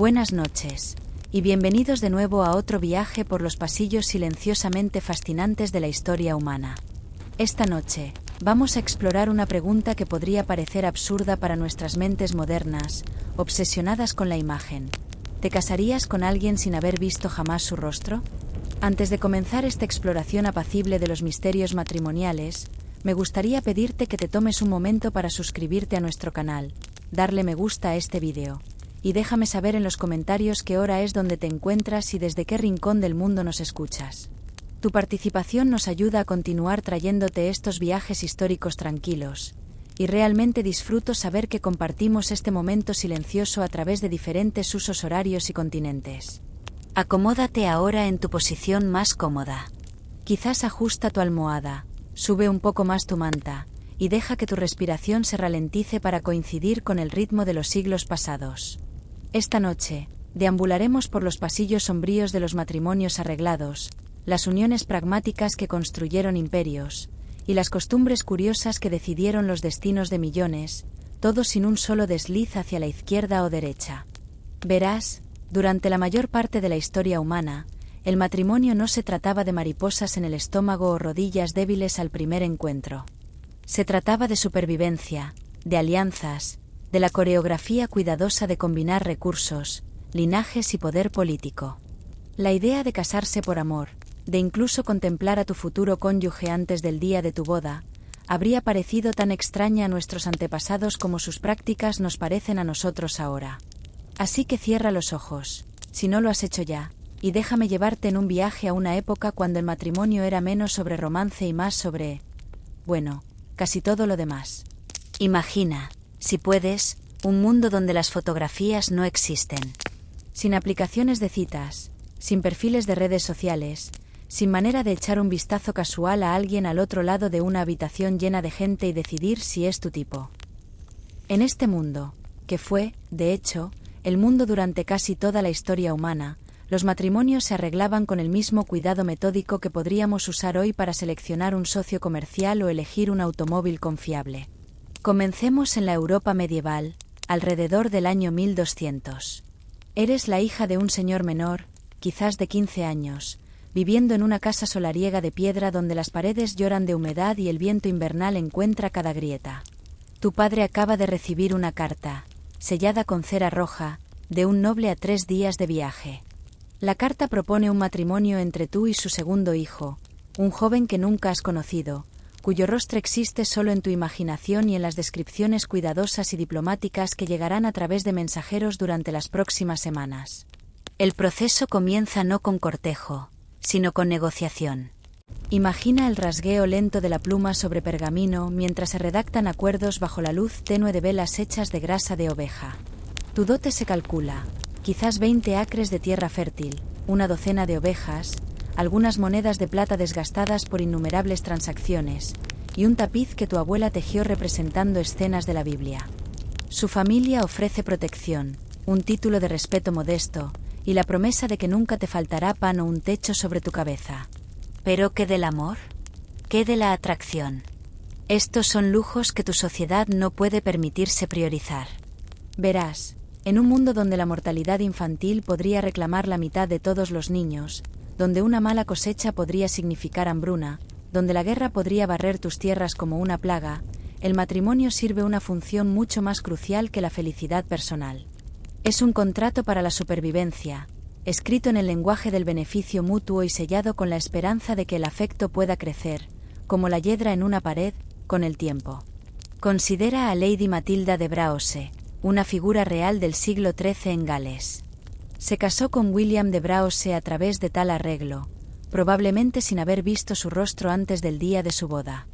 Buenas noches, y bienvenidos de nuevo a otro viaje por los pasillos silenciosamente fascinantes de la historia humana. Esta noche, vamos a explorar una pregunta que podría parecer absurda para nuestras mentes modernas, obsesionadas con la imagen. ¿Te casarías con alguien sin haber visto jamás su rostro? Antes de comenzar esta exploración apacible de los misterios matrimoniales, me gustaría pedirte que te tomes un momento para suscribirte a nuestro canal, darle me gusta a este vídeo, y déjame saber en los comentarios qué hora es donde te encuentras y desde qué rincón del mundo nos escuchas. Tu participación nos ayuda a continuar trayéndote estos viajes históricos tranquilos, y realmente disfruto saber que compartimos este momento silencioso a través de diferentes usos horarios y continentes. Acomódate ahora en tu posición más cómoda. Quizás ajusta tu almohada, sube un poco más tu manta, y deja que tu respiración se ralentice para coincidir con el ritmo de los siglos pasados. Esta noche, deambularemos por los pasillos sombríos de los matrimonios arreglados, las uniones pragmáticas que construyeron imperios, y las costumbres curiosas que decidieron los destinos de millones, todo sin un solo desliz hacia la izquierda o derecha. Verás, durante la mayor parte de la historia humana, el matrimonio no se trataba de mariposas en el estómago o rodillas débiles al primer encuentro. Se trataba de supervivencia, de alianzas, de la coreografía cuidadosa de combinar recursos, linajes y poder político. La idea de casarse por amor, de incluso contemplar a tu futuro cónyuge antes del día de tu boda, habría parecido tan extraña a nuestros antepasados como sus prácticas nos parecen a nosotros ahora. Así que cierra los ojos, si no lo has hecho ya, y déjame llevarte en un viaje a una época cuando el matrimonio era menos sobre romance y más sobre, bueno, casi todo lo demás. Imagina, si puedes, un mundo donde las fotografías no existen. Sin aplicaciones de citas, sin perfiles de redes sociales, sin manera de echar un vistazo casual a alguien al otro lado de una habitación llena de gente y decidir si es tu tipo. En este mundo, que fue, de hecho, el mundo durante casi toda la historia humana, los matrimonios se arreglaban con el mismo cuidado metódico que podríamos usar hoy para seleccionar un socio comercial o elegir un automóvil confiable. Comencemos en la Europa medieval, alrededor del año 1200. Eres la hija de un señor menor, quizás de 15 años, viviendo en una casa solariega de piedra donde las paredes lloran de humedad y el viento invernal encuentra cada grieta. Tu padre acaba de recibir una carta, sellada con cera roja, de un noble a 3 días de viaje. La carta propone un matrimonio entre tú y su segundo hijo, un joven que nunca has conocido, cuyo rostro existe solo en tu imaginación y en las descripciones cuidadosas y diplomáticas que llegarán a través de mensajeros durante las próximas semanas. El proceso comienza no con cortejo, sino con negociación. Imagina el rasgueo lento de la pluma sobre pergamino mientras se redactan acuerdos bajo la luz tenue de velas hechas de grasa de oveja. Tu dote se calcula, quizás 20 acres de tierra fértil, una docena de ovejas, algunas monedas de plata desgastadas por innumerables transacciones, y un tapiz que tu abuela tejió representando escenas de la Biblia. Su familia ofrece protección, un título de respeto modesto, y la promesa de que nunca te faltará pan o un techo sobre tu cabeza. ¿Pero qué del amor? ¿Qué de la atracción? Estos son lujos que tu sociedad no puede permitirse priorizar. Verás, en un mundo donde la mortalidad infantil podría reclamar la mitad de todos los niños, donde una mala cosecha podría significar hambruna, donde la guerra podría barrer tus tierras como una plaga, el matrimonio sirve una función mucho más crucial que la felicidad personal. Es un contrato para la supervivencia, escrito en el lenguaje del beneficio mutuo y sellado con la esperanza de que el afecto pueda crecer, como la hiedra en una pared, con el tiempo. Considera a Lady Matilda de Braose, una figura real del siglo XIII en Gales. Se casó con William de Braose a través de tal arreglo, probablemente sin haber visto su rostro antes del día de su boda.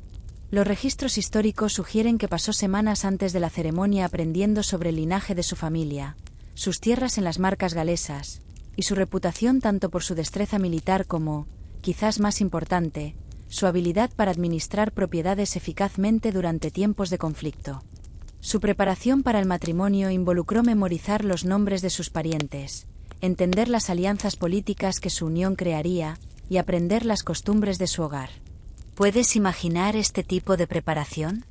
Los registros históricos sugieren que pasó semanas antes de la ceremonia aprendiendo sobre el linaje de su familia, sus tierras en las marcas galesas, y su reputación tanto por su destreza militar como, quizás más importante, su habilidad para administrar propiedades eficazmente durante tiempos de conflicto. Su preparación para el matrimonio involucró memorizar los nombres de sus parientes, entender las alianzas políticas que su unión crearía y aprender las costumbres de su hogar. ¿Puedes imaginar este tipo de preparación?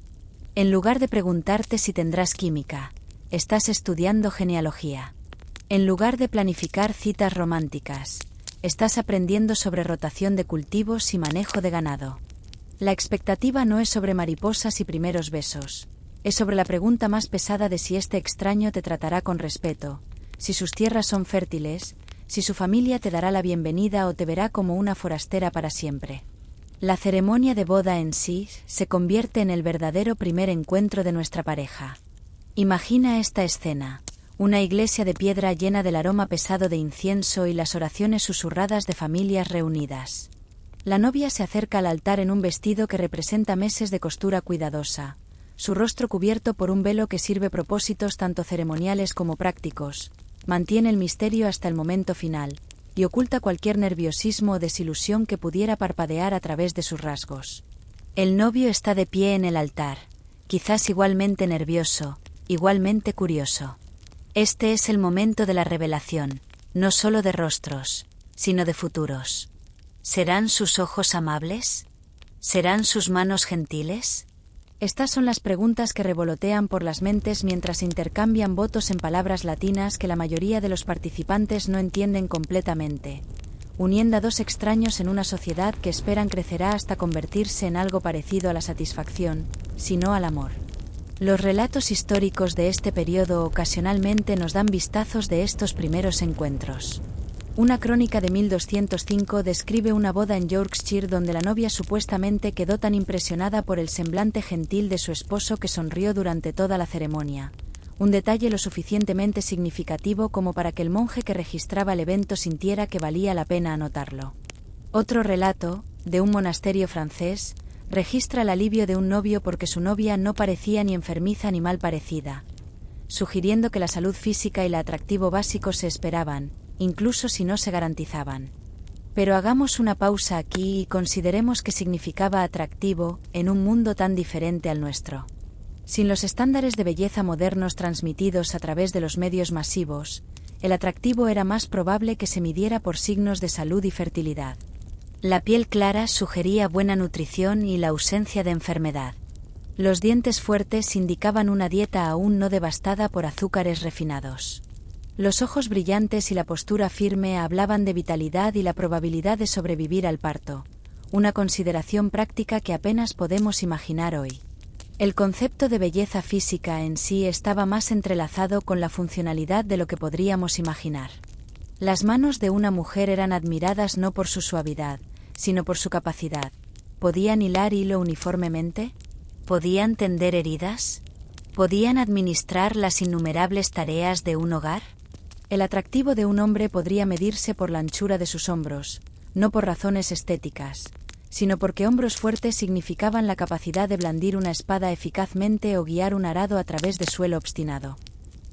En lugar de preguntarte si tendrás química, estás estudiando genealogía. En lugar de planificar citas románticas, estás aprendiendo sobre rotación de cultivos y manejo de ganado. La expectativa no es sobre mariposas y primeros besos. Es sobre la pregunta más pesada de si este extraño te tratará con respeto, si sus tierras son fértiles, si su familia te dará la bienvenida o te verá como una forastera para siempre. La ceremonia de boda en sí se convierte en el verdadero primer encuentro de nuestra pareja. Imagina esta escena: una iglesia de piedra llena del aroma pesado de incienso y las oraciones susurradas de familias reunidas. La novia se acerca al altar en un vestido que representa meses de costura cuidadosa, su rostro cubierto por un velo que sirve propósitos tanto ceremoniales como prácticos, mantiene el misterio hasta el momento final, y oculta cualquier nerviosismo o desilusión que pudiera parpadear a través de sus rasgos. El novio está de pie en el altar, quizás igualmente nervioso, igualmente curioso. Este es el momento de la revelación, no solo de rostros, sino de futuros. ¿Serán sus ojos amables? ¿Serán sus manos gentiles? Estas son las preguntas que revolotean por las mentes mientras intercambian votos en palabras latinas que la mayoría de los participantes no entienden completamente, uniendo a dos extraños en una sociedad que esperan crecerá hasta convertirse en algo parecido a la satisfacción, si no al amor. Los relatos históricos de este periodo ocasionalmente nos dan vistazos de estos primeros encuentros. Una crónica de 1205 describe una boda en Yorkshire donde la novia supuestamente quedó tan impresionada por el semblante gentil de su esposo que sonrió durante toda la ceremonia, un detalle lo suficientemente significativo como para que el monje que registraba el evento sintiera que valía la pena anotarlo. Otro relato, de un monasterio francés, registra el alivio de un novio porque su novia no parecía ni enfermiza ni mal parecida, sugiriendo que la salud física y el atractivo básico se esperaban, incluso si no se garantizaban. Pero hagamos una pausa aquí y consideremos qué significaba atractivo en un mundo tan diferente al nuestro. Sin los estándares de belleza modernos transmitidos a través de los medios masivos, el atractivo era más probable que se midiera por signos de salud y fertilidad. La piel clara sugería buena nutrición y la ausencia de enfermedad. Los dientes fuertes indicaban una dieta aún no devastada por azúcares refinados. Los ojos brillantes y la postura firme hablaban de vitalidad y la probabilidad de sobrevivir al parto, una consideración práctica que apenas podemos imaginar hoy. El concepto de belleza física en sí estaba más entrelazado con la funcionalidad de lo que podríamos imaginar. Las manos de una mujer eran admiradas no por su suavidad, sino por su capacidad. ¿Podían hilar hilo uniformemente? ¿Podían tender heridas? ¿Podían administrar las innumerables tareas de un hogar? El atractivo de un hombre podría medirse por la anchura de sus hombros, no por razones estéticas, sino porque hombros fuertes significaban la capacidad de blandir una espada eficazmente o guiar un arado a través de suelo obstinado.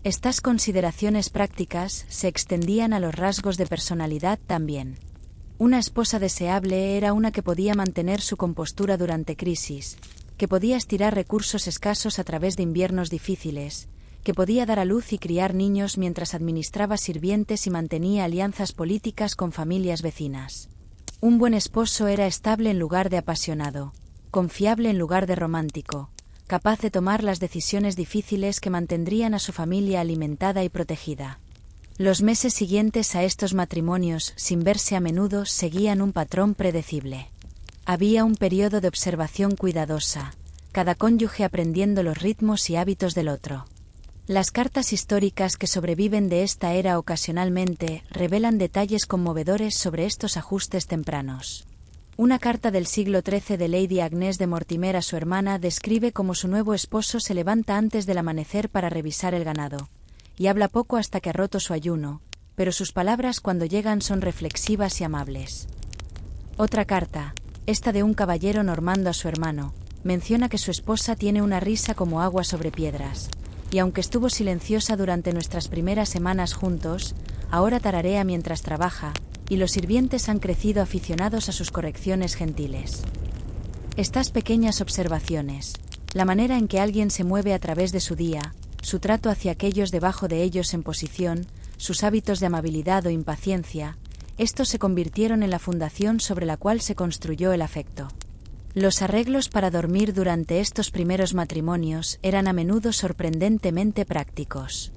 Estas consideraciones prácticas se extendían a los rasgos de personalidad también. Una esposa deseable era una que podía mantener su compostura durante crisis, que podía estirar recursos escasos a través de inviernos difíciles, que podía dar a luz y criar niños mientras administraba sirvientes y mantenía alianzas políticas con familias vecinas. Un buen esposo era estable en lugar de apasionado, confiable en lugar de romántico, capaz de tomar las decisiones difíciles que mantendrían a su familia alimentada y protegida. Los meses siguientes a estos matrimonios, sin verse a menudo, seguían un patrón predecible. Había un periodo de observación cuidadosa, cada cónyuge aprendiendo los ritmos y hábitos del otro. Las cartas históricas que sobreviven de esta era ocasionalmente revelan detalles conmovedores sobre estos ajustes tempranos. Una carta del siglo XIII de Lady Agnes de Mortimer a su hermana describe cómo su nuevo esposo se levanta antes del amanecer para revisar el ganado, y habla poco hasta que ha roto su ayuno, pero sus palabras cuando llegan son reflexivas y amables. Otra carta, esta de un caballero normando a su hermano, menciona que su esposa tiene una risa como agua sobre piedras, y aunque estuvo silenciosa durante nuestras primeras semanas juntos, ahora tararea mientras trabaja, y los sirvientes han crecido aficionados a sus correcciones gentiles. Estas pequeñas observaciones, la manera en que alguien se mueve a través de su día, su trato hacia aquellos debajo de ellos en posición, sus hábitos de amabilidad o impaciencia, estos se convirtieron en la fundación sobre la cual se construyó el afecto. Los arreglos para dormir durante estos primeros matrimonios eran a menudo sorprendentemente prácticos.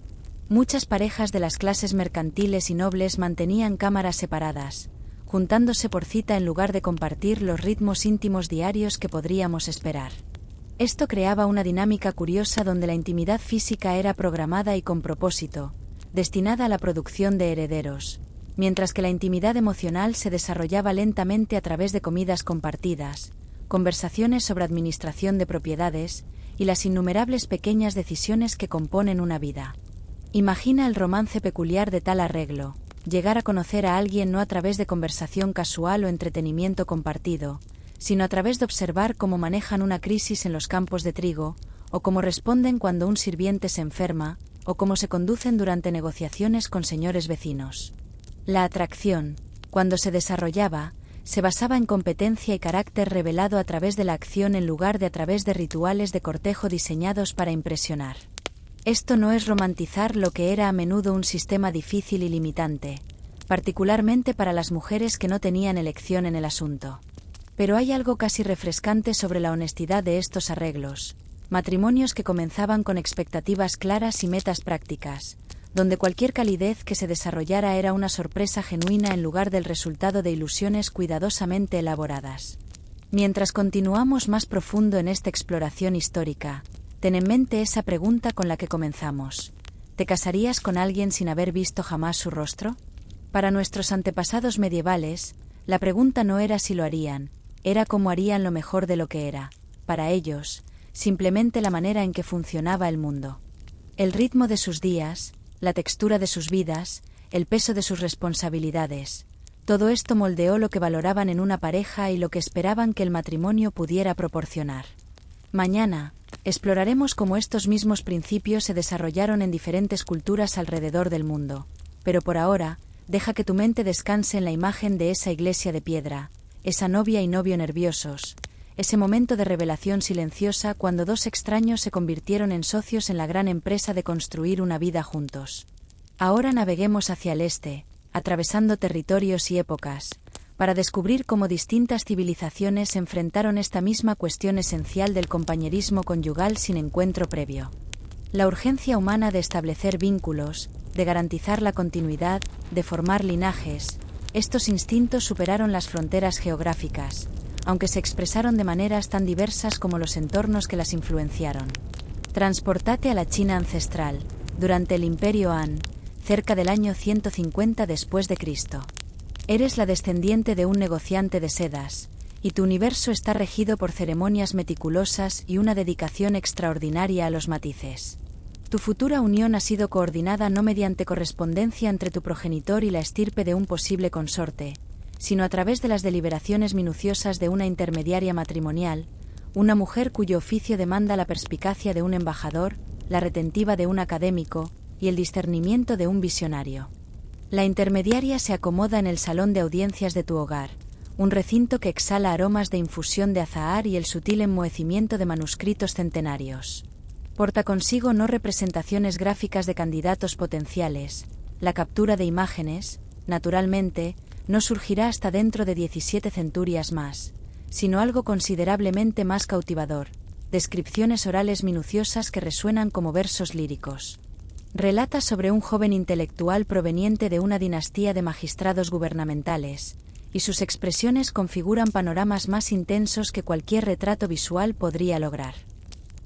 Muchas parejas de las clases mercantiles y nobles mantenían cámaras separadas, juntándose por cita en lugar de compartir los ritmos íntimos diarios que podríamos esperar. Esto creaba una dinámica curiosa donde la intimidad física era programada y con propósito, destinada a la producción de herederos, mientras que la intimidad emocional se desarrollaba lentamente a través de comidas compartidas, conversaciones sobre administración de propiedades y las innumerables pequeñas decisiones que componen una vida. Imagina el romance peculiar de tal arreglo, llegar a conocer a alguien no a través de conversación casual o entretenimiento compartido, sino a través de observar cómo manejan una crisis en los campos de trigo, o cómo responden cuando un sirviente se enferma, o cómo se conducen durante negociaciones con señores vecinos. La atracción, cuando se desarrollaba, se basaba en competencia y carácter revelado a través de la acción en lugar de a través de rituales de cortejo diseñados para impresionar. Esto no es romantizar lo que era a menudo un sistema difícil y limitante, particularmente para las mujeres que no tenían elección en el asunto. Pero hay algo casi refrescante sobre la honestidad de estos arreglos, matrimonios que comenzaban con expectativas claras y metas prácticas, donde cualquier calidez que se desarrollara era una sorpresa genuina en lugar del resultado de ilusiones cuidadosamente elaboradas. Mientras continuamos más profundo en esta exploración histórica, ten en mente esa pregunta con la que comenzamos. ¿Te casarías con alguien sin haber visto jamás su rostro? Para nuestros antepasados medievales, la pregunta no era si lo harían, era cómo harían lo mejor de lo que era, para ellos, simplemente la manera en que funcionaba el mundo. El ritmo de sus días, la textura de sus vidas, el peso de sus responsabilidades, todo esto moldeó lo que valoraban en una pareja y lo que esperaban que el matrimonio pudiera proporcionar. Mañana, exploraremos cómo estos mismos principios se desarrollaron en diferentes culturas alrededor del mundo, pero por ahora, deja que tu mente descanse en la imagen de esa iglesia de piedra, esa novia y novio nerviosos, ese momento de revelación silenciosa cuando dos extraños se convirtieron en socios en la gran empresa de construir una vida juntos. Ahora naveguemos hacia el este, atravesando territorios y épocas, para descubrir cómo distintas civilizaciones enfrentaron esta misma cuestión esencial del compañerismo conyugal sin encuentro previo. La urgencia humana de establecer vínculos, de garantizar la continuidad, de formar linajes, estos instintos superaron las fronteras geográficas, aunque se expresaron de maneras tan diversas como los entornos que las influenciaron. Transportate a la China ancestral, durante el Imperio Han, cerca del año 150 después de Cristo. Eres la descendiente de un negociante de sedas, y tu universo está regido por ceremonias meticulosas y una dedicación extraordinaria a los matices. Tu futura unión ha sido coordinada no mediante correspondencia entre tu progenitor y la estirpe de un posible consorte, sino a través de las deliberaciones minuciosas de una intermediaria matrimonial, una mujer cuyo oficio demanda la perspicacia de un embajador, la retentiva de un académico y el discernimiento de un visionario. La intermediaria se acomoda en el salón de audiencias de tu hogar, un recinto que exhala aromas de infusión de azahar y el sutil enmohecimiento de manuscritos centenarios. Porta consigo no representaciones gráficas de candidatos potenciales, la captura de imágenes, naturalmente, no surgirá hasta dentro de 17 centurias más, sino algo considerablemente más cautivador, descripciones orales minuciosas que resuenan como versos líricos. Relata sobre un joven intelectual proveniente de una dinastía de magistrados gubernamentales, y sus expresiones configuran panoramas más intensos que cualquier retrato visual podría lograr.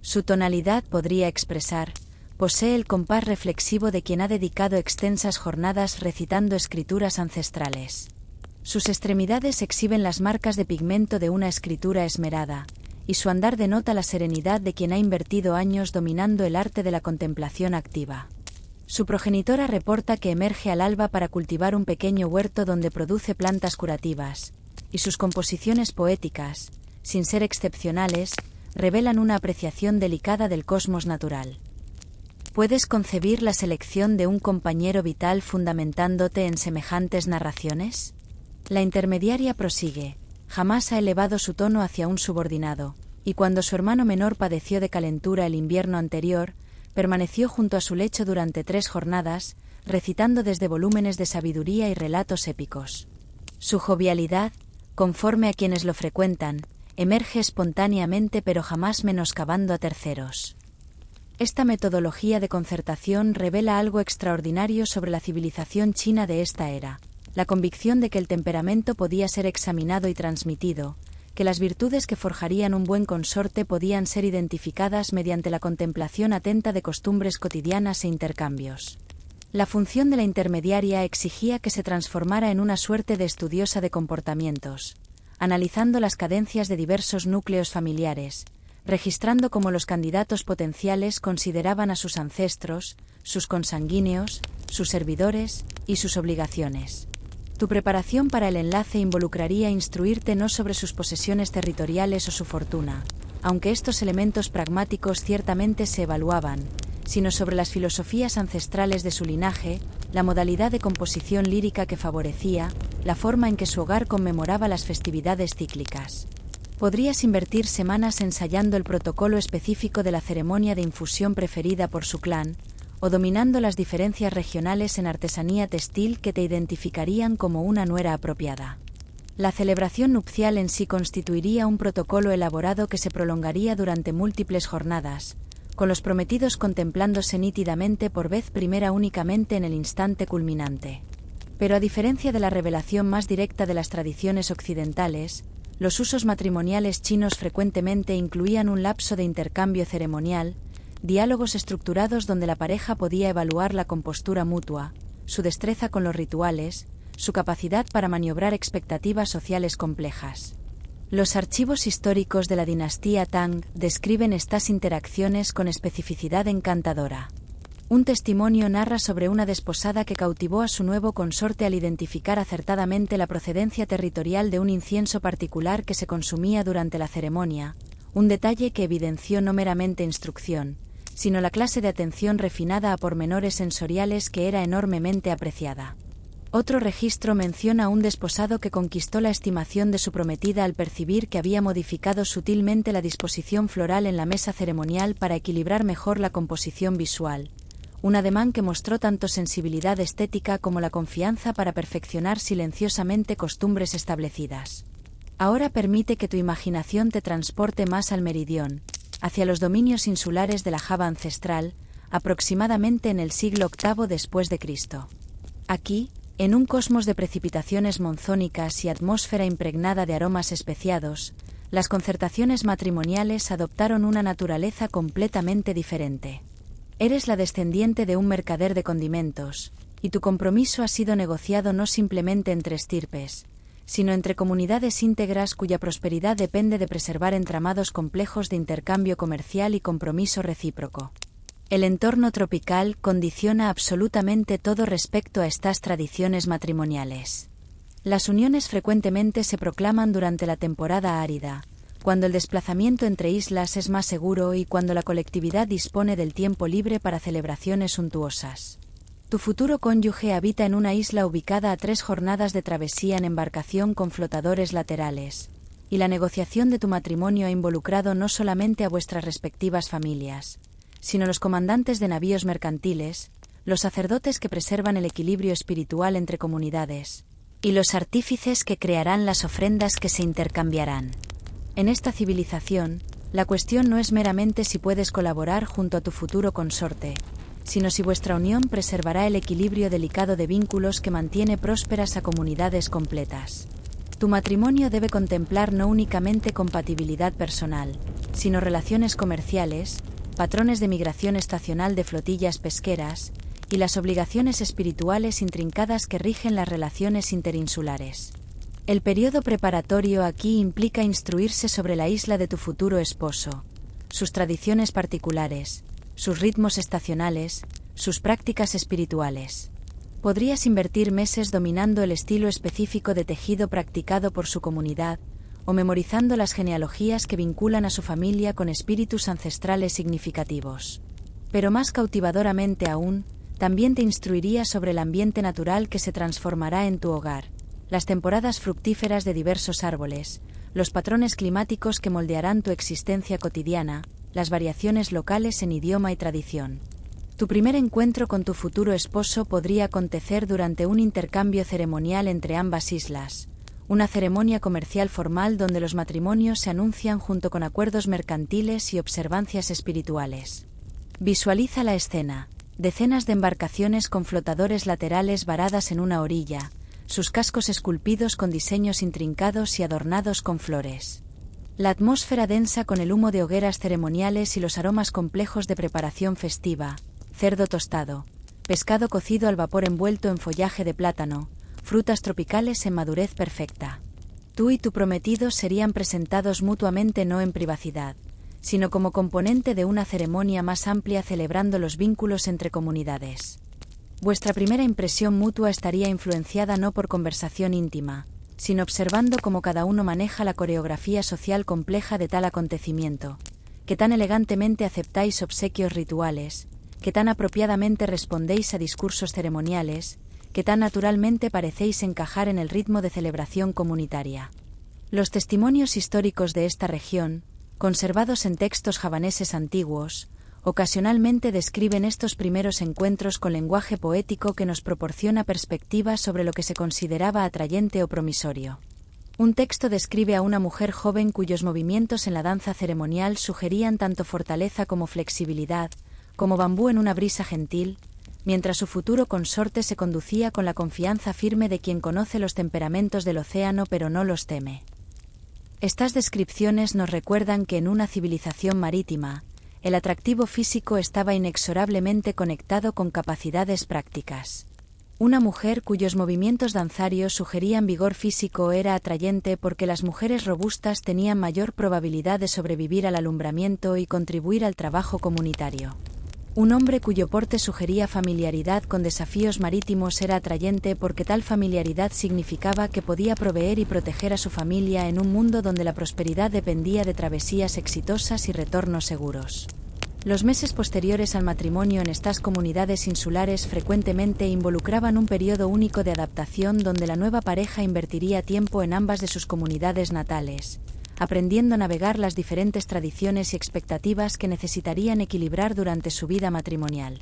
Su tonalidad podría expresar, posee el compás reflexivo de quien ha dedicado extensas jornadas recitando escrituras ancestrales. Sus extremidades exhiben las marcas de pigmento de una escritura esmerada, y su andar denota la serenidad de quien ha invertido años dominando el arte de la contemplación activa. Su progenitora reporta que emerge al alba para cultivar un pequeño huerto donde produce plantas curativas, y sus composiciones poéticas, sin ser excepcionales, revelan una apreciación delicada del cosmos natural. ¿Puedes concebir la selección de un compañero vital fundamentándote en semejantes narraciones? La intermediaria prosigue, jamás ha elevado su tono hacia un subordinado, y cuando su hermano menor padeció de calentura el invierno anterior, permaneció junto a su lecho durante 3 jornadas, recitando desde volúmenes de sabiduría y relatos épicos. Su jovialidad, conforme a quienes lo frecuentan, emerge espontáneamente pero jamás menoscabando a terceros. Esta metodología de concertación revela algo extraordinario sobre la civilización china de esta era: la convicción de que el temperamento podía ser examinado y transmitido, que las virtudes que forjarían un buen consorte podían ser identificadas mediante la contemplación atenta de costumbres cotidianas e intercambios. La función de la intermediaria exigía que se transformara en una suerte de estudiosa de comportamientos, analizando las cadencias de diversos núcleos familiares, registrando cómo los candidatos potenciales consideraban a sus ancestros, sus consanguíneos, sus servidores y sus obligaciones. Tu preparación para el enlace involucraría instruirte no sobre sus posesiones territoriales o su fortuna, aunque estos elementos pragmáticos ciertamente se evaluaban, sino sobre las filosofías ancestrales de su linaje, la modalidad de composición lírica que favorecía, la forma en que su hogar conmemoraba las festividades cíclicas. Podrías invertir semanas ensayando el protocolo específico de la ceremonia de infusión preferida por su clan, o dominando las diferencias regionales en artesanía textil que te identificarían como una nuera apropiada. La celebración nupcial en sí constituiría un protocolo elaborado que se prolongaría durante múltiples jornadas, con los prometidos contemplándose nítidamente por vez primera únicamente en el instante culminante. Pero a diferencia de la revelación más directa de las tradiciones occidentales, los usos matrimoniales chinos frecuentemente incluían un lapso de intercambio ceremonial, diálogos estructurados donde la pareja podía evaluar la compostura mutua, su destreza con los rituales, su capacidad para maniobrar expectativas sociales complejas. Los archivos históricos de la dinastía Tang describen estas interacciones con especificidad encantadora. Un testimonio narra sobre una desposada que cautivó a su nuevo consorte al identificar acertadamente la procedencia territorial de un incienso particular que se consumía durante la ceremonia, un detalle que evidenció no meramente instrucción, sino la clase de atención refinada a pormenores sensoriales que era enormemente apreciada. Otro registro menciona a un desposado que conquistó la estimación de su prometida al percibir que había modificado sutilmente la disposición floral en la mesa ceremonial para equilibrar mejor la composición visual, un ademán que mostró tanto sensibilidad estética como la confianza para perfeccionar silenciosamente costumbres establecidas. Ahora permite que tu imaginación te transporte más al meridión, hacia los dominios insulares de la Java ancestral, aproximadamente en el siglo VIII después de Cristo. Aquí, en un cosmos de precipitaciones monzónicas y atmósfera impregnada de aromas especiados, las concertaciones matrimoniales adoptaron una naturaleza completamente diferente. Eres la descendiente de un mercader de condimentos, y tu compromiso ha sido negociado no simplemente entre estirpes, sino entre comunidades íntegras cuya prosperidad depende de preservar entramados complejos de intercambio comercial y compromiso recíproco. El entorno tropical condiciona absolutamente todo respecto a estas tradiciones matrimoniales. Las uniones frecuentemente se proclaman durante la temporada árida, cuando el desplazamiento entre islas es más seguro y cuando la colectividad dispone del tiempo libre para celebraciones suntuosas. Tu futuro cónyuge habita en una isla ubicada a 3 jornadas de travesía en embarcación con flotadores laterales, y la negociación de tu matrimonio ha involucrado no solamente a vuestras respectivas familias, sino los comandantes de navíos mercantiles, los sacerdotes que preservan el equilibrio espiritual entre comunidades, y los artífices que crearán las ofrendas que se intercambiarán. En esta civilización, la cuestión no es meramente si puedes colaborar junto a tu futuro consorte, sino si vuestra unión preservará el equilibrio delicado de vínculos que mantiene prósperas a comunidades completas. Tu matrimonio debe contemplar no únicamente compatibilidad personal, sino relaciones comerciales, patrones de migración estacional de flotillas pesqueras, y las obligaciones espirituales intrincadas que rigen las relaciones interinsulares. El periodo preparatorio aquí implica instruirse sobre la isla de tu futuro esposo, sus tradiciones particulares, sus ritmos estacionales, sus prácticas espirituales. Podrías invertir meses dominando el estilo específico de tejido practicado por su comunidad, o memorizando las genealogías que vinculan a su familia con espíritus ancestrales significativos. Pero más cautivadoramente aún, también te instruiría sobre el ambiente natural que se transformará en tu hogar, las temporadas fructíferas de diversos árboles, los patrones climáticos que moldearán tu existencia cotidiana, las variaciones locales en idioma y tradición. Tu primer encuentro con tu futuro esposo podría acontecer durante un intercambio ceremonial entre ambas islas, una ceremonia comercial formal donde los matrimonios se anuncian junto con acuerdos mercantiles y observancias espirituales. Visualiza la escena. Decenas de embarcaciones con flotadores laterales varadas en una orilla, sus cascos esculpidos con diseños intrincados y adornados con flores. La atmósfera densa con el humo de hogueras ceremoniales y los aromas complejos de preparación festiva, cerdo tostado, pescado cocido al vapor envuelto en follaje de plátano, frutas tropicales en madurez perfecta. Tú y tu prometido serían presentados mutuamente no en privacidad, sino como componente de una ceremonia más amplia celebrando los vínculos entre comunidades. Vuestra primera impresión mutua estaría influenciada no por conversación íntima, sino observando cómo cada uno maneja la coreografía social compleja de tal acontecimiento, que tan elegantemente aceptáis obsequios rituales, que tan apropiadamente respondéis a discursos ceremoniales, que tan naturalmente parecéis encajar en el ritmo de celebración comunitaria. Los testimonios históricos de esta región, conservados en textos javaneses antiguos, ocasionalmente describen estos primeros encuentros con lenguaje poético que nos proporciona perspectivas sobre lo que se consideraba atrayente o promisorio. Un texto describe a una mujer joven cuyos movimientos en la danza ceremonial sugerían tanto fortaleza como flexibilidad, como bambú en una brisa gentil, mientras su futuro consorte se conducía con la confianza firme de quien conoce los temperamentos del océano pero no los teme. Estas descripciones nos recuerdan que en una civilización marítima, el atractivo físico estaba inexorablemente conectado con capacidades prácticas. Una mujer cuyos movimientos danzarios sugerían vigor físico era atrayente porque las mujeres robustas tenían mayor probabilidad de sobrevivir al alumbramiento y contribuir al trabajo comunitario. Un hombre cuyo porte sugería familiaridad con desafíos marítimos era atrayente porque tal familiaridad significaba que podía proveer y proteger a su familia en un mundo donde la prosperidad dependía de travesías exitosas y retornos seguros. Los meses posteriores al matrimonio en estas comunidades insulares frecuentemente involucraban un periodo único de adaptación donde la nueva pareja invertiría tiempo en ambas de sus comunidades natales, aprendiendo a navegar las diferentes tradiciones y expectativas que necesitarían equilibrar durante su vida matrimonial.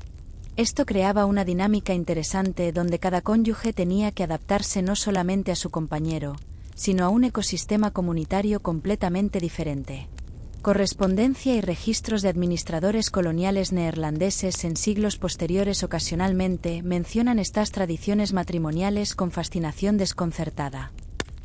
Esto creaba una dinámica interesante donde cada cónyuge tenía que adaptarse no solamente a su compañero, sino a un ecosistema comunitario completamente diferente. Correspondencia y registros de administradores coloniales neerlandeses en siglos posteriores ocasionalmente mencionan estas tradiciones matrimoniales con fascinación desconcertada.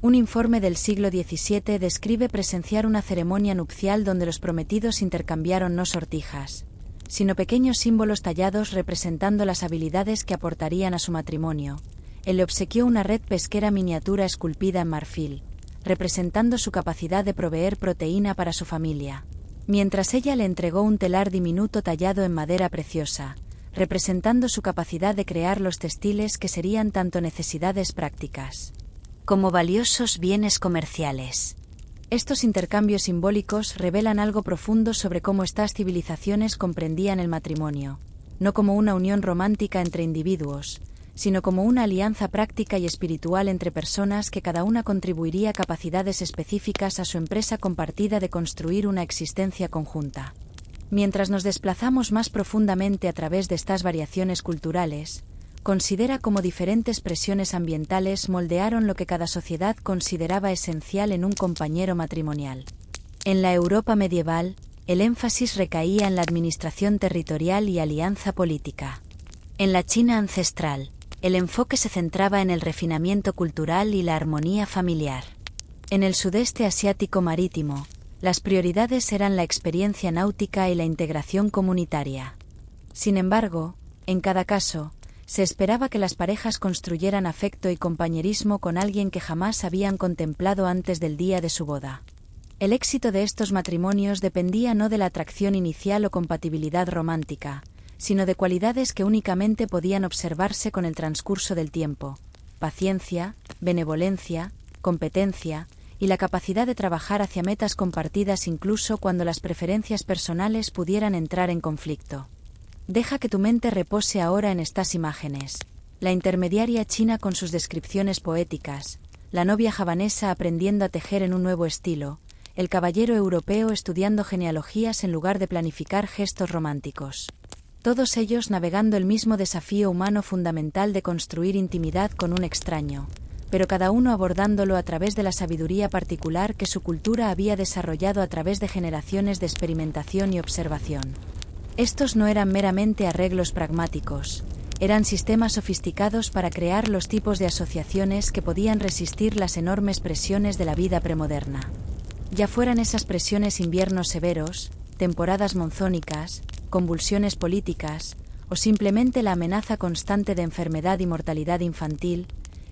Un informe del siglo XVII describe presenciar una ceremonia nupcial donde los prometidos intercambiaron no sortijas, sino pequeños símbolos tallados representando las habilidades que aportarían a su matrimonio. Él le obsequió una red pesquera miniatura esculpida en marfil, representando su capacidad de proveer proteína para su familia, mientras ella le entregó un telar diminuto tallado en madera preciosa, representando su capacidad de crear los textiles que serían tanto necesidades prácticas como valiosos bienes comerciales. Estos intercambios simbólicos revelan algo profundo sobre cómo estas civilizaciones comprendían el matrimonio, no como una unión romántica entre individuos, sino como una alianza práctica y espiritual entre personas que cada una contribuiría capacidades específicas a su empresa compartida de construir una existencia conjunta. Mientras nos desplazamos más profundamente a través de estas variaciones culturales, considera cómo diferentes presiones ambientales moldearon lo que cada sociedad consideraba esencial en un compañero matrimonial. En la Europa medieval, el énfasis recaía en la administración territorial y alianza política. En la China ancestral, el enfoque se centraba en el refinamiento cultural y la armonía familiar. En el sudeste asiático marítimo, las prioridades eran la experiencia náutica y la integración comunitaria. Sin embargo, en cada caso, se esperaba que las parejas construyeran afecto y compañerismo con alguien que jamás habían contemplado antes del día de su boda. El éxito de estos matrimonios dependía no de la atracción inicial o compatibilidad romántica, sino de cualidades que únicamente podían observarse con el transcurso del tiempo: paciencia, benevolencia, competencia y la capacidad de trabajar hacia metas compartidas incluso cuando las preferencias personales pudieran entrar en conflicto. Deja que tu mente repose ahora en estas imágenes: la intermediaria china con sus descripciones poéticas, la novia javanesa aprendiendo a tejer en un nuevo estilo, el caballero europeo estudiando genealogías en lugar de planificar gestos románticos. Todos ellos navegando el mismo desafío humano fundamental de construir intimidad con un extraño, pero cada uno abordándolo a través de la sabiduría particular que su cultura había desarrollado a través de generaciones de experimentación y observación. Estos no eran meramente arreglos pragmáticos, eran sistemas sofisticados para crear los tipos de asociaciones que podían resistir las enormes presiones de la vida premoderna. Ya fueran esas presiones inviernos severos, temporadas monzónicas, convulsiones políticas, o simplemente la amenaza constante de enfermedad y mortalidad infantil,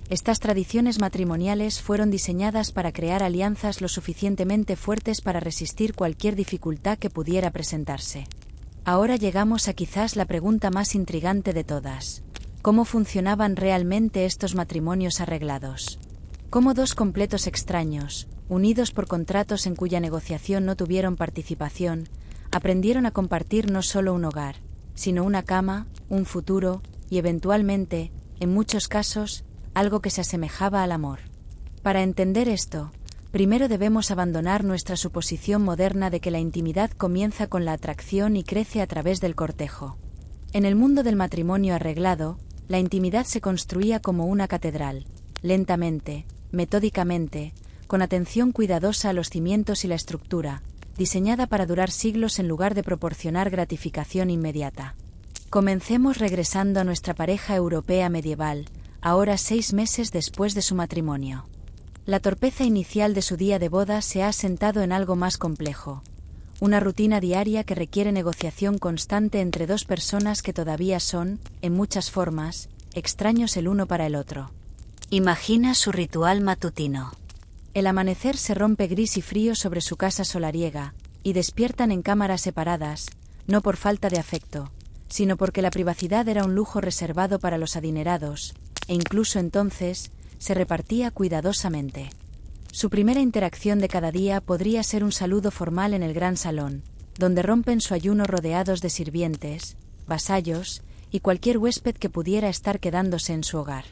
estas tradiciones matrimoniales fueron diseñadas para crear alianzas lo suficientemente fuertes para resistir cualquier dificultad que pudiera presentarse. Ahora llegamos a quizás la pregunta más intrigante de todas. ¿Cómo funcionaban realmente estos matrimonios arreglados? ¿Cómo dos completos extraños, unidos por contratos en cuya negociación no tuvieron participación, aprendieron a compartir no solo un hogar, sino una cama, un futuro y eventualmente, en muchos casos, algo que se asemejaba al amor? Para entender esto, primero debemos abandonar nuestra suposición moderna de que la intimidad comienza con la atracción y crece a través del cortejo. En el mundo del matrimonio arreglado, la intimidad se construía como una catedral, lentamente, metódicamente, con atención cuidadosa a los cimientos y la estructura, diseñada para durar siglos en lugar de proporcionar gratificación inmediata. Comencemos regresando a nuestra pareja europea medieval, ahora 6 meses después de su matrimonio. La torpeza inicial de su día de boda se ha asentado en algo más complejo. Una rutina diaria que requiere negociación constante entre dos personas que todavía son, en muchas formas, extraños el uno para el otro. Imagina su ritual matutino. El amanecer se rompe gris y frío sobre su casa solariega, y despiertan en cámaras separadas, no por falta de afecto, sino porque la privacidad era un lujo reservado para los adinerados, e incluso entonces, se repartía cuidadosamente. Su primera interacción de cada día podría ser un saludo formal en el gran salón, donde rompen su ayuno rodeados de sirvientes, vasallos y cualquier huésped que pudiera estar quedándose en su hogar.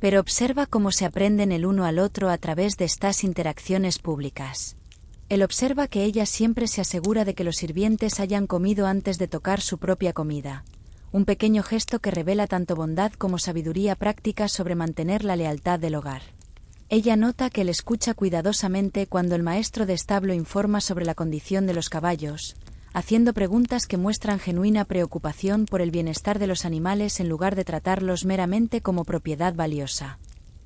Pero observa cómo se aprenden el uno al otro a través de estas interacciones públicas. Él observa que ella siempre se asegura de que los sirvientes hayan comido antes de tocar su propia comida. Un pequeño gesto que revela tanto bondad como sabiduría práctica sobre mantener la lealtad del hogar. Ella nota que él escucha cuidadosamente cuando el maestro de establo informa sobre la condición de los caballos, haciendo preguntas que muestran genuina preocupación por el bienestar de los animales en lugar de tratarlos meramente como propiedad valiosa.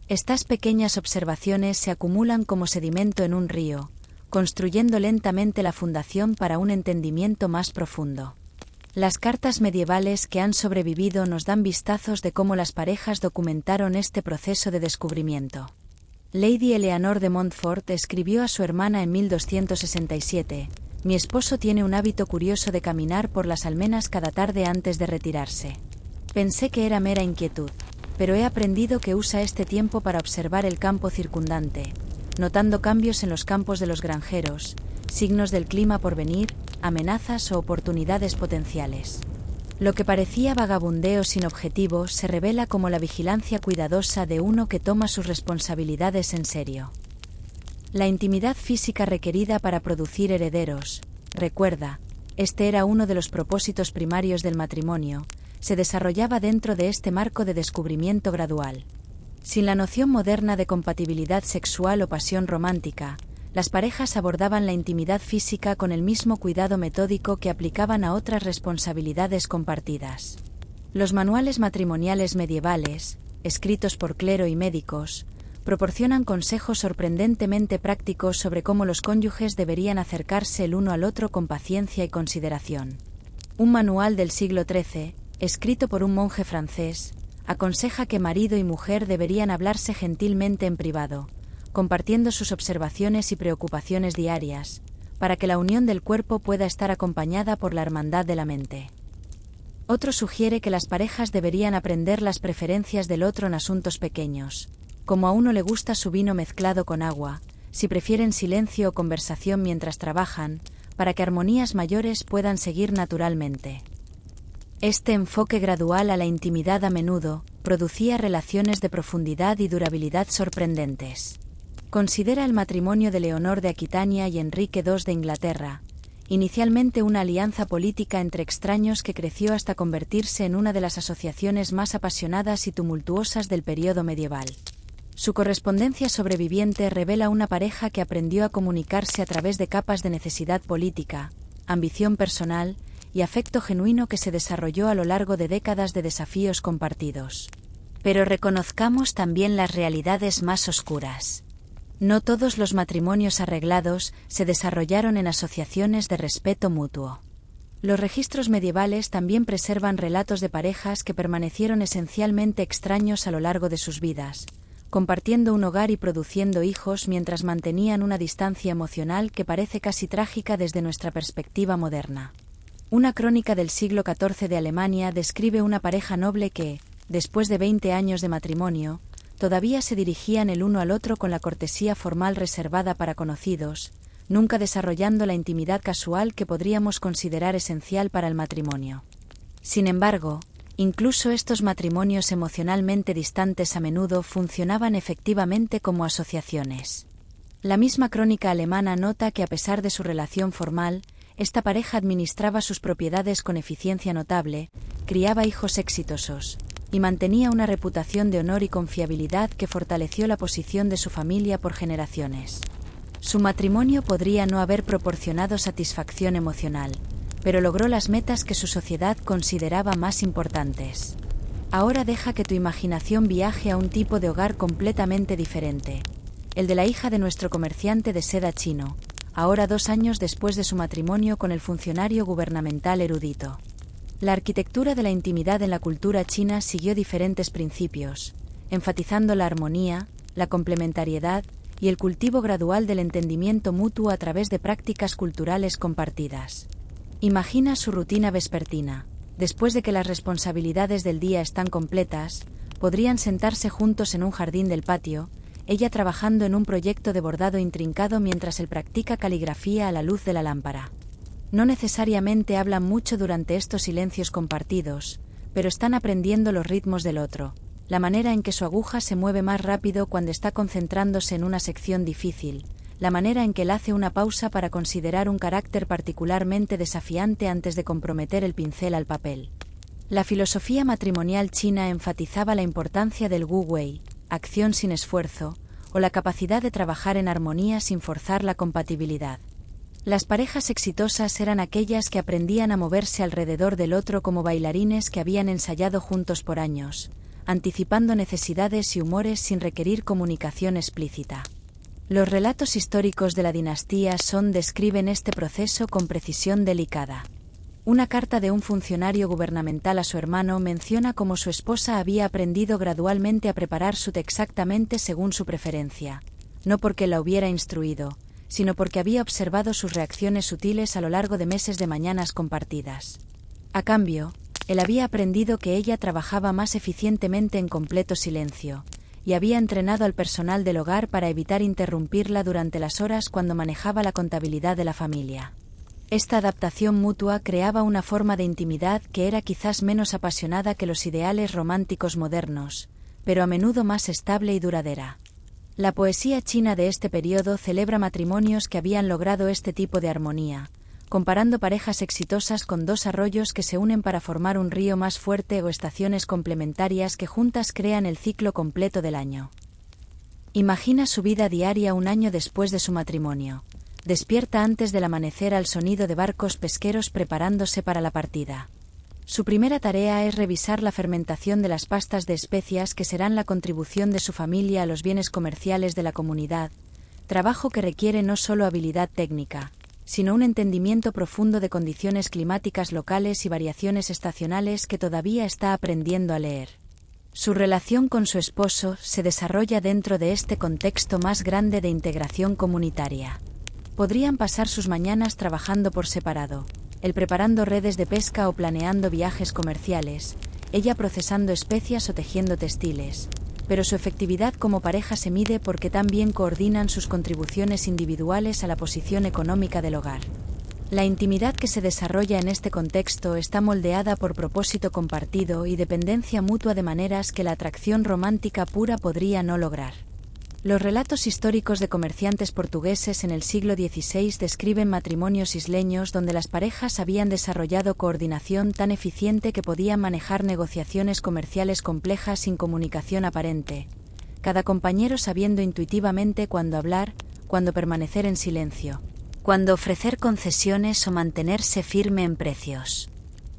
Estas pequeñas observaciones se acumulan como sedimento en un río, construyendo lentamente la fundación para un entendimiento más profundo. Las cartas medievales que han sobrevivido nos dan vistazos de cómo las parejas documentaron este proceso de descubrimiento. Lady Eleanor de Montfort escribió a su hermana en 1267, «Mi esposo tiene un hábito curioso de caminar por las almenas cada tarde antes de retirarse. Pensé que era mera inquietud, pero he aprendido que usa este tiempo para observar el campo circundante, notando cambios en los campos de los granjeros, signos del clima por venir, amenazas o oportunidades potenciales». Lo que parecía vagabundeo sin objetivo se revela como la vigilancia cuidadosa de uno que toma sus responsabilidades en serio. La intimidad física requerida para producir herederos, recuerda, este era uno de los propósitos primarios del matrimonio, se desarrollaba dentro de este marco de descubrimiento gradual. Sin la noción moderna de compatibilidad sexual o pasión romántica, las parejas abordaban la intimidad física con el mismo cuidado metódico que aplicaban a otras responsabilidades compartidas. Los manuales matrimoniales medievales, escritos por clero y médicos, proporcionan consejos sorprendentemente prácticos sobre cómo los cónyuges deberían acercarse el uno al otro con paciencia y consideración. Un manual del siglo XIII, escrito por un monje francés, aconseja que marido y mujer deberían hablarse gentilmente en privado, compartiendo sus observaciones y preocupaciones diarias, para que la unión del cuerpo pueda estar acompañada por la hermandad de la mente. Otro sugiere que las parejas deberían aprender las preferencias del otro en asuntos pequeños, como a uno le gusta su vino mezclado con agua, si prefieren silencio o conversación mientras trabajan, para que armonías mayores puedan seguir naturalmente. Este enfoque gradual a la intimidad a menudo producía relaciones de profundidad y durabilidad sorprendentes. Considera el matrimonio de Leonor de Aquitania y Enrique II de Inglaterra, inicialmente una alianza política entre extraños que creció hasta convertirse en una de las asociaciones más apasionadas y tumultuosas del período medieval. Su correspondencia sobreviviente revela una pareja que aprendió a comunicarse a través de capas de necesidad política, ambición personal y afecto genuino que se desarrolló a lo largo de décadas de desafíos compartidos. Pero reconozcamos también las realidades más oscuras. No todos los matrimonios arreglados se desarrollaron en asociaciones de respeto mutuo. Los registros medievales también preservan relatos de parejas que permanecieron esencialmente extraños a lo largo de sus vidas, compartiendo un hogar y produciendo hijos mientras mantenían una distancia emocional que parece casi trágica desde nuestra perspectiva moderna. Una crónica del siglo XIV de Alemania describe una pareja noble que, después de 20 años de matrimonio, todavía se dirigían el uno al otro con la cortesía formal reservada para conocidos, nunca desarrollando la intimidad casual que podríamos considerar esencial para el matrimonio. Sin embargo, incluso estos matrimonios emocionalmente distantes a menudo funcionaban efectivamente como asociaciones. La misma crónica alemana nota que a pesar de su relación formal, esta pareja administraba sus propiedades con eficiencia notable, criaba hijos exitosos, y mantenía una reputación de honor y confiabilidad que fortaleció la posición de su familia por generaciones. Su matrimonio podría no haber proporcionado satisfacción emocional, pero logró las metas que su sociedad consideraba más importantes. Ahora deja que tu imaginación viaje a un tipo de hogar completamente diferente, el de la hija de nuestro comerciante de seda chino, ahora 2 años después de su matrimonio con el funcionario gubernamental erudito. La arquitectura de la intimidad en la cultura china siguió diferentes principios, enfatizando la armonía, la complementariedad y el cultivo gradual del entendimiento mutuo a través de prácticas culturales compartidas. Imagina su rutina vespertina. Después de que las responsabilidades del día están completas, podrían sentarse juntos en un jardín del patio, ella trabajando en un proyecto de bordado intrincado mientras él practica caligrafía a la luz de la lámpara. No necesariamente hablan mucho durante estos silencios compartidos, pero están aprendiendo los ritmos del otro, la manera en que su aguja se mueve más rápido cuando está concentrándose en una sección difícil, la manera en que él hace una pausa para considerar un carácter particularmente desafiante antes de comprometer el pincel al papel. La filosofía matrimonial china enfatizaba la importancia del wu wei, acción sin esfuerzo, o la capacidad de trabajar en armonía sin forzar la compatibilidad. Las parejas exitosas eran aquellas que aprendían a moverse alrededor del otro como bailarines que habían ensayado juntos por años, anticipando necesidades y humores sin requerir comunicación explícita. Los relatos históricos de la dinastía Song describen este proceso con precisión delicada. Una carta de un funcionario gubernamental a su hermano menciona cómo su esposa había aprendido gradualmente a preparar su té exactamente según su preferencia, no porque la hubiera instruido, sino porque había observado sus reacciones sutiles a lo largo de meses de mañanas compartidas. A cambio, él había aprendido que ella trabajaba más eficientemente en completo silencio, y había entrenado al personal del hogar para evitar interrumpirla durante las horas cuando manejaba la contabilidad de la familia. Esta adaptación mutua creaba una forma de intimidad que era quizás menos apasionada que los ideales románticos modernos, pero a menudo más estable y duradera. La poesía china de este periodo celebra matrimonios que habían logrado este tipo de armonía, comparando parejas exitosas con 2 arroyos que se unen para formar un río más fuerte o estaciones complementarias que juntas crean el ciclo completo del año. Imagina su vida diaria 1 año después de su matrimonio. Despierta antes del amanecer al sonido de barcos pesqueros preparándose para la partida. Su primera tarea es revisar la fermentación de las pastas de especias que serán la contribución de su familia a los bienes comerciales de la comunidad, trabajo que requiere no solo habilidad técnica, sino un entendimiento profundo de condiciones climáticas locales y variaciones estacionales que todavía está aprendiendo a leer. Su relación con su esposo se desarrolla dentro de este contexto más grande de integración comunitaria. Podrían pasar sus mañanas trabajando por separado, él preparando redes de pesca o planeando viajes comerciales, ella procesando especias o tejiendo textiles, pero su efectividad como pareja se mide porque también coordinan sus contribuciones individuales a la posición económica del hogar. La intimidad que se desarrolla en este contexto está moldeada por propósito compartido y dependencia mutua de maneras que la atracción romántica pura podría no lograr. Los relatos históricos de comerciantes portugueses en el siglo XVI describen matrimonios isleños donde las parejas habían desarrollado coordinación tan eficiente que podían manejar negociaciones comerciales complejas sin comunicación aparente, cada compañero sabiendo intuitivamente cuándo hablar, cuándo permanecer en silencio, cuando ofrecer concesiones o mantenerse firme en precios.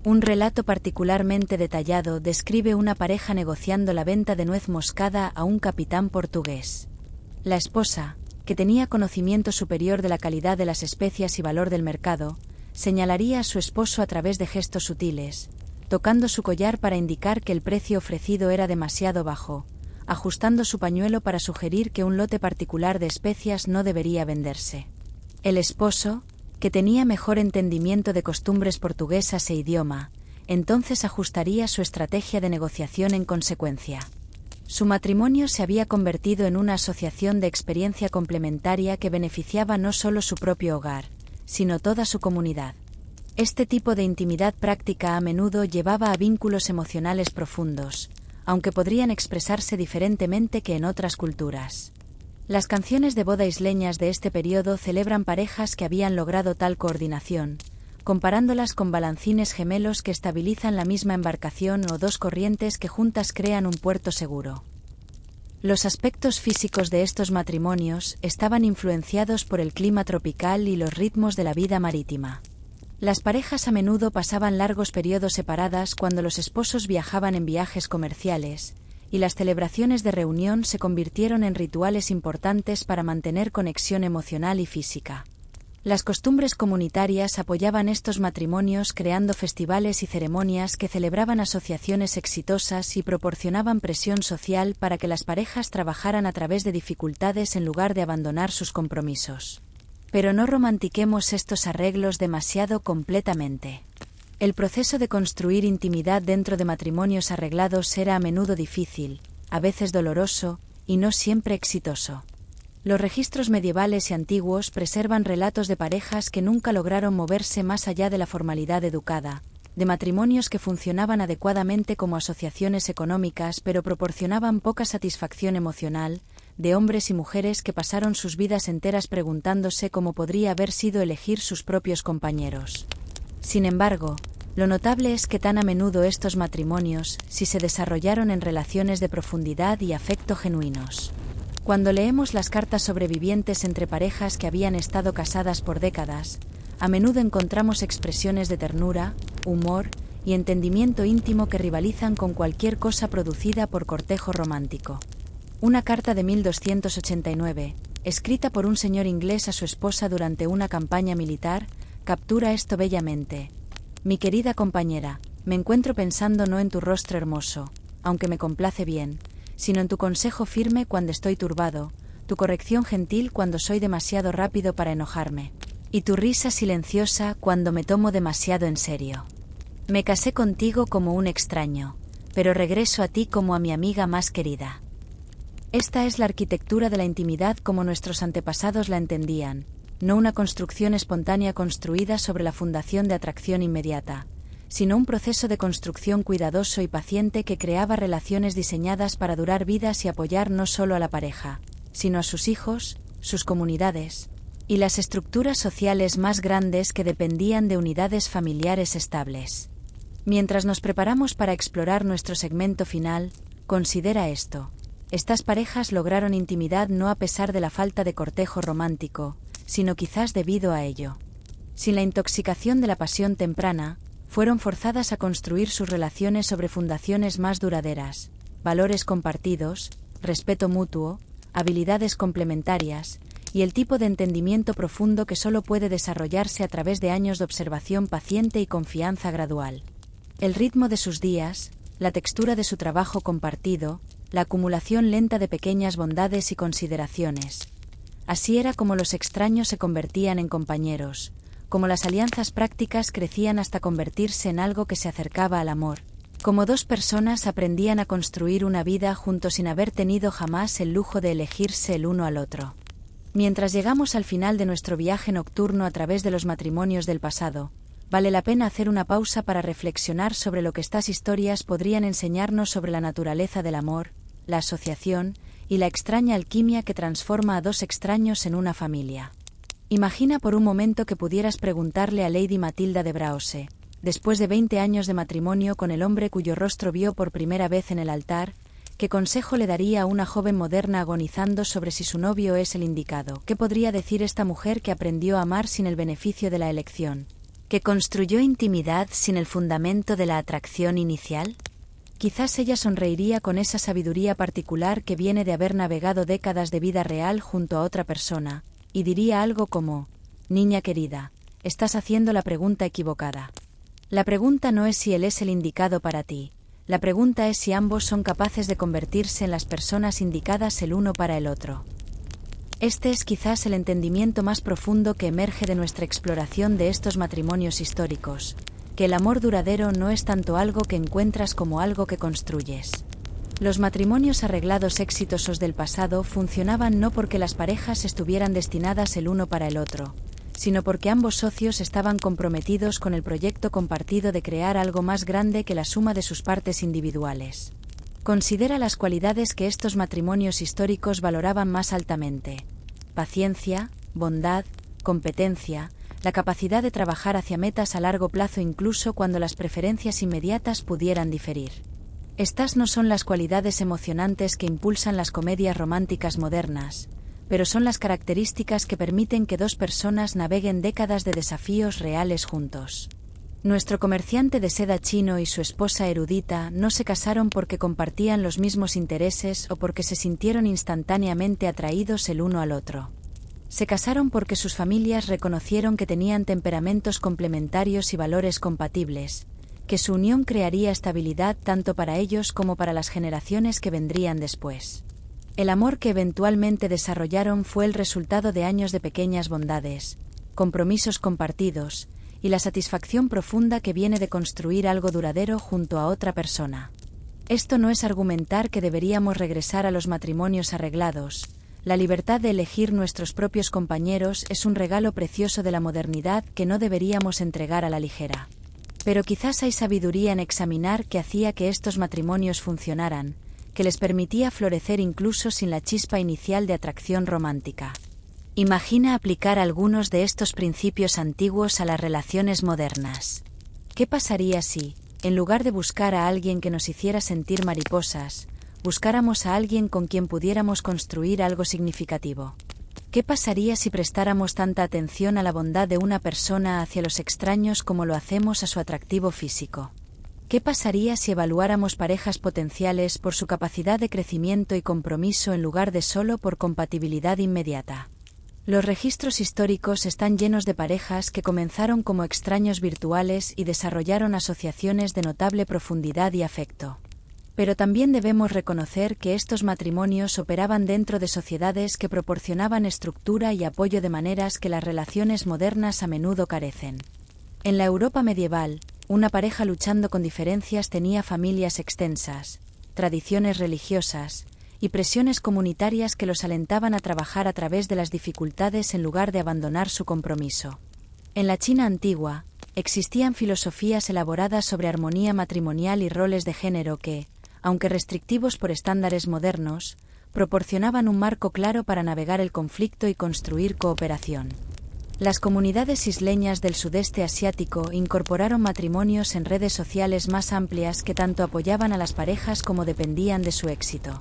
Un relato particularmente detallado describe una pareja negociando la venta de nuez moscada a un capitán portugués. La esposa, que tenía conocimiento superior de la calidad de las especias y valor del mercado, señalaría a su esposo a través de gestos sutiles, tocando su collar para indicar que el precio ofrecido era demasiado bajo, ajustando su pañuelo para sugerir que un lote particular de especias no debería venderse. El esposo, que tenía mejor entendimiento de costumbres portuguesas e idioma, entonces ajustaría su estrategia de negociación en consecuencia. Su matrimonio se había convertido en una asociación de experiencia complementaria que beneficiaba no solo su propio hogar, sino toda su comunidad. Este tipo de intimidad práctica a menudo llevaba a vínculos emocionales profundos, aunque podrían expresarse diferentemente que en otras culturas. Las canciones de boda isleñas de este periodo celebran parejas que habían logrado tal coordinación, comparándolas con balancines gemelos que estabilizan la misma embarcación o dos corrientes que juntas crean un puerto seguro. Los aspectos físicos de estos matrimonios estaban influenciados por el clima tropical y los ritmos de la vida marítima. Las parejas a menudo pasaban largos periodos separadas cuando los esposos viajaban en viajes comerciales, y las celebraciones de reunión se convirtieron en rituales importantes para mantener conexión emocional y física. Las costumbres comunitarias apoyaban estos matrimonios creando festivales y ceremonias que celebraban asociaciones exitosas y proporcionaban presión social para que las parejas trabajaran a través de dificultades en lugar de abandonar sus compromisos. Pero no romantiquemos estos arreglos demasiado completamente. El proceso de construir intimidad dentro de matrimonios arreglados era a menudo difícil, a veces doloroso, y no siempre exitoso. Los registros medievales y antiguos preservan relatos de parejas que nunca lograron moverse más allá de la formalidad educada, de matrimonios que funcionaban adecuadamente como asociaciones económicas pero proporcionaban poca satisfacción emocional, de hombres y mujeres que pasaron sus vidas enteras preguntándose cómo podría haber sido elegir sus propios compañeros. Sin embargo, lo notable es que tan a menudo estos matrimonios sí se desarrollaron en relaciones de profundidad y afecto genuinos. Cuando leemos las cartas sobrevivientes entre parejas que habían estado casadas por décadas, a menudo encontramos expresiones de ternura, humor y entendimiento íntimo que rivalizan con cualquier cosa producida por cortejo romántico. Una carta de 1289, escrita por un señor inglés a su esposa durante una campaña militar, captura esto bellamente. Mi querida compañera, me encuentro pensando no en tu rostro hermoso, aunque me complace bien, sino en tu consejo firme cuando estoy turbado, tu corrección gentil cuando soy demasiado rápido para enojarme, y tu risa silenciosa cuando me tomo demasiado en serio. Me casé contigo como un extraño, pero regreso a ti como a mi amiga más querida. Esta es la arquitectura de la intimidad como nuestros antepasados la entendían, no una construcción espontánea construida sobre la fundación de atracción inmediata, sino un proceso de construcción cuidadoso y paciente que creaba relaciones diseñadas para durar vidas y apoyar no solo a la pareja, sino a sus hijos, sus comunidades, y las estructuras sociales más grandes que dependían de unidades familiares estables. Mientras nos preparamos para explorar nuestro segmento final, considera esto. Estas parejas lograron intimidad no a pesar de la falta de cortejo romántico, sino quizás debido a ello. Sin la intoxicación de la pasión temprana, fueron forzadas a construir sus relaciones sobre fundaciones más duraderas, valores compartidos, respeto mutuo, habilidades complementarias, y el tipo de entendimiento profundo que solo puede desarrollarse a través de años de observación paciente y confianza gradual. El ritmo de sus días, la textura de su trabajo compartido, la acumulación lenta de pequeñas bondades y consideraciones. Así era como los extraños se convertían en compañeros, como las alianzas prácticas crecían hasta convertirse en algo que se acercaba al amor, como dos personas aprendían a construir una vida juntos sin haber tenido jamás el lujo de elegirse el uno al otro. Mientras llegamos al final de nuestro viaje nocturno a través de los matrimonios del pasado, vale la pena hacer una pausa para reflexionar sobre lo que estas historias podrían enseñarnos sobre la naturaleza del amor, la asociación y la extraña alquimia que transforma a dos extraños en una familia. Imagina por un momento que pudieras preguntarle a Lady Matilda de Braose, después de 20 años de matrimonio con el hombre cuyo rostro vio por primera vez en el altar, ¿Qué consejo le daría a una joven moderna agonizando sobre si su novio es el indicado? ¿Qué podría decir esta mujer que aprendió a amar sin el beneficio de la elección? ¿Que construyó intimidad sin el fundamento de la atracción inicial? Quizás ella sonreiría con esa sabiduría particular que viene de haber navegado décadas de vida real junto a otra persona, y diría algo como: niña querida, estás haciendo la pregunta equivocada. La pregunta no es si él es el indicado para ti. La pregunta es si ambos son capaces de convertirse en las personas indicadas el uno para el otro. Este es quizás el entendimiento más profundo que emerge de nuestra exploración de estos matrimonios históricos, que el amor duradero no es tanto algo que encuentras como algo que construyes. Los matrimonios arreglados exitosos del pasado funcionaban no porque las parejas estuvieran destinadas el uno para el otro, sino porque ambos socios estaban comprometidos con el proyecto compartido de crear algo más grande que la suma de sus partes individuales. Considera las cualidades que estos matrimonios históricos valoraban más altamente: paciencia, bondad, competencia, la capacidad de trabajar hacia metas a largo plazo incluso cuando las preferencias inmediatas pudieran diferir. Estas no son las cualidades emocionantes que impulsan las comedias románticas modernas, pero son las características que permiten que dos personas naveguen décadas de desafíos reales juntos. Nuestro comerciante de seda chino y su esposa erudita no se casaron porque compartían los mismos intereses o porque se sintieron instantáneamente atraídos el uno al otro. Se casaron porque sus familias reconocieron que tenían temperamentos complementarios y valores compatibles, que su unión crearía estabilidad tanto para ellos como para las generaciones que vendrían después. El amor que eventualmente desarrollaron fue el resultado de años de pequeñas bondades, compromisos compartidos, y la satisfacción profunda que viene de construir algo duradero junto a otra persona. Esto no es argumentar que deberíamos regresar a los matrimonios arreglados. La libertad de elegir nuestros propios compañeros es un regalo precioso de la modernidad que no deberíamos entregar a la ligera. Pero quizás hay sabiduría en examinar qué hacía que estos matrimonios funcionaran, que les permitía florecer incluso sin la chispa inicial de atracción romántica. Imagina aplicar algunos de estos principios antiguos a las relaciones modernas. ¿Qué pasaría si, en lugar de buscar a alguien que nos hiciera sentir mariposas, buscáramos a alguien con quien pudiéramos construir algo significativo? ¿Qué pasaría si prestáramos tanta atención a la bondad de una persona hacia los extraños como lo hacemos a su atractivo físico? ¿Qué pasaría si evaluáramos parejas potenciales por su capacidad de crecimiento y compromiso en lugar de solo por compatibilidad inmediata? Los registros históricos están llenos de parejas que comenzaron como extraños virtuales y desarrollaron asociaciones de notable profundidad y afecto. Pero también debemos reconocer que estos matrimonios operaban dentro de sociedades que proporcionaban estructura y apoyo de maneras que las relaciones modernas a menudo carecen. En la Europa medieval, una pareja luchando con diferencias tenía familias extensas, tradiciones religiosas y presiones comunitarias que los alentaban a trabajar a través de las dificultades en lugar de abandonar su compromiso. En la China antigua, existían filosofías elaboradas sobre armonía matrimonial y roles de género que, aunque restrictivos por estándares modernos, proporcionaban un marco claro para navegar el conflicto y construir cooperación. Las comunidades isleñas del sudeste asiático incorporaron matrimonios en redes sociales más amplias que tanto apoyaban a las parejas como dependían de su éxito.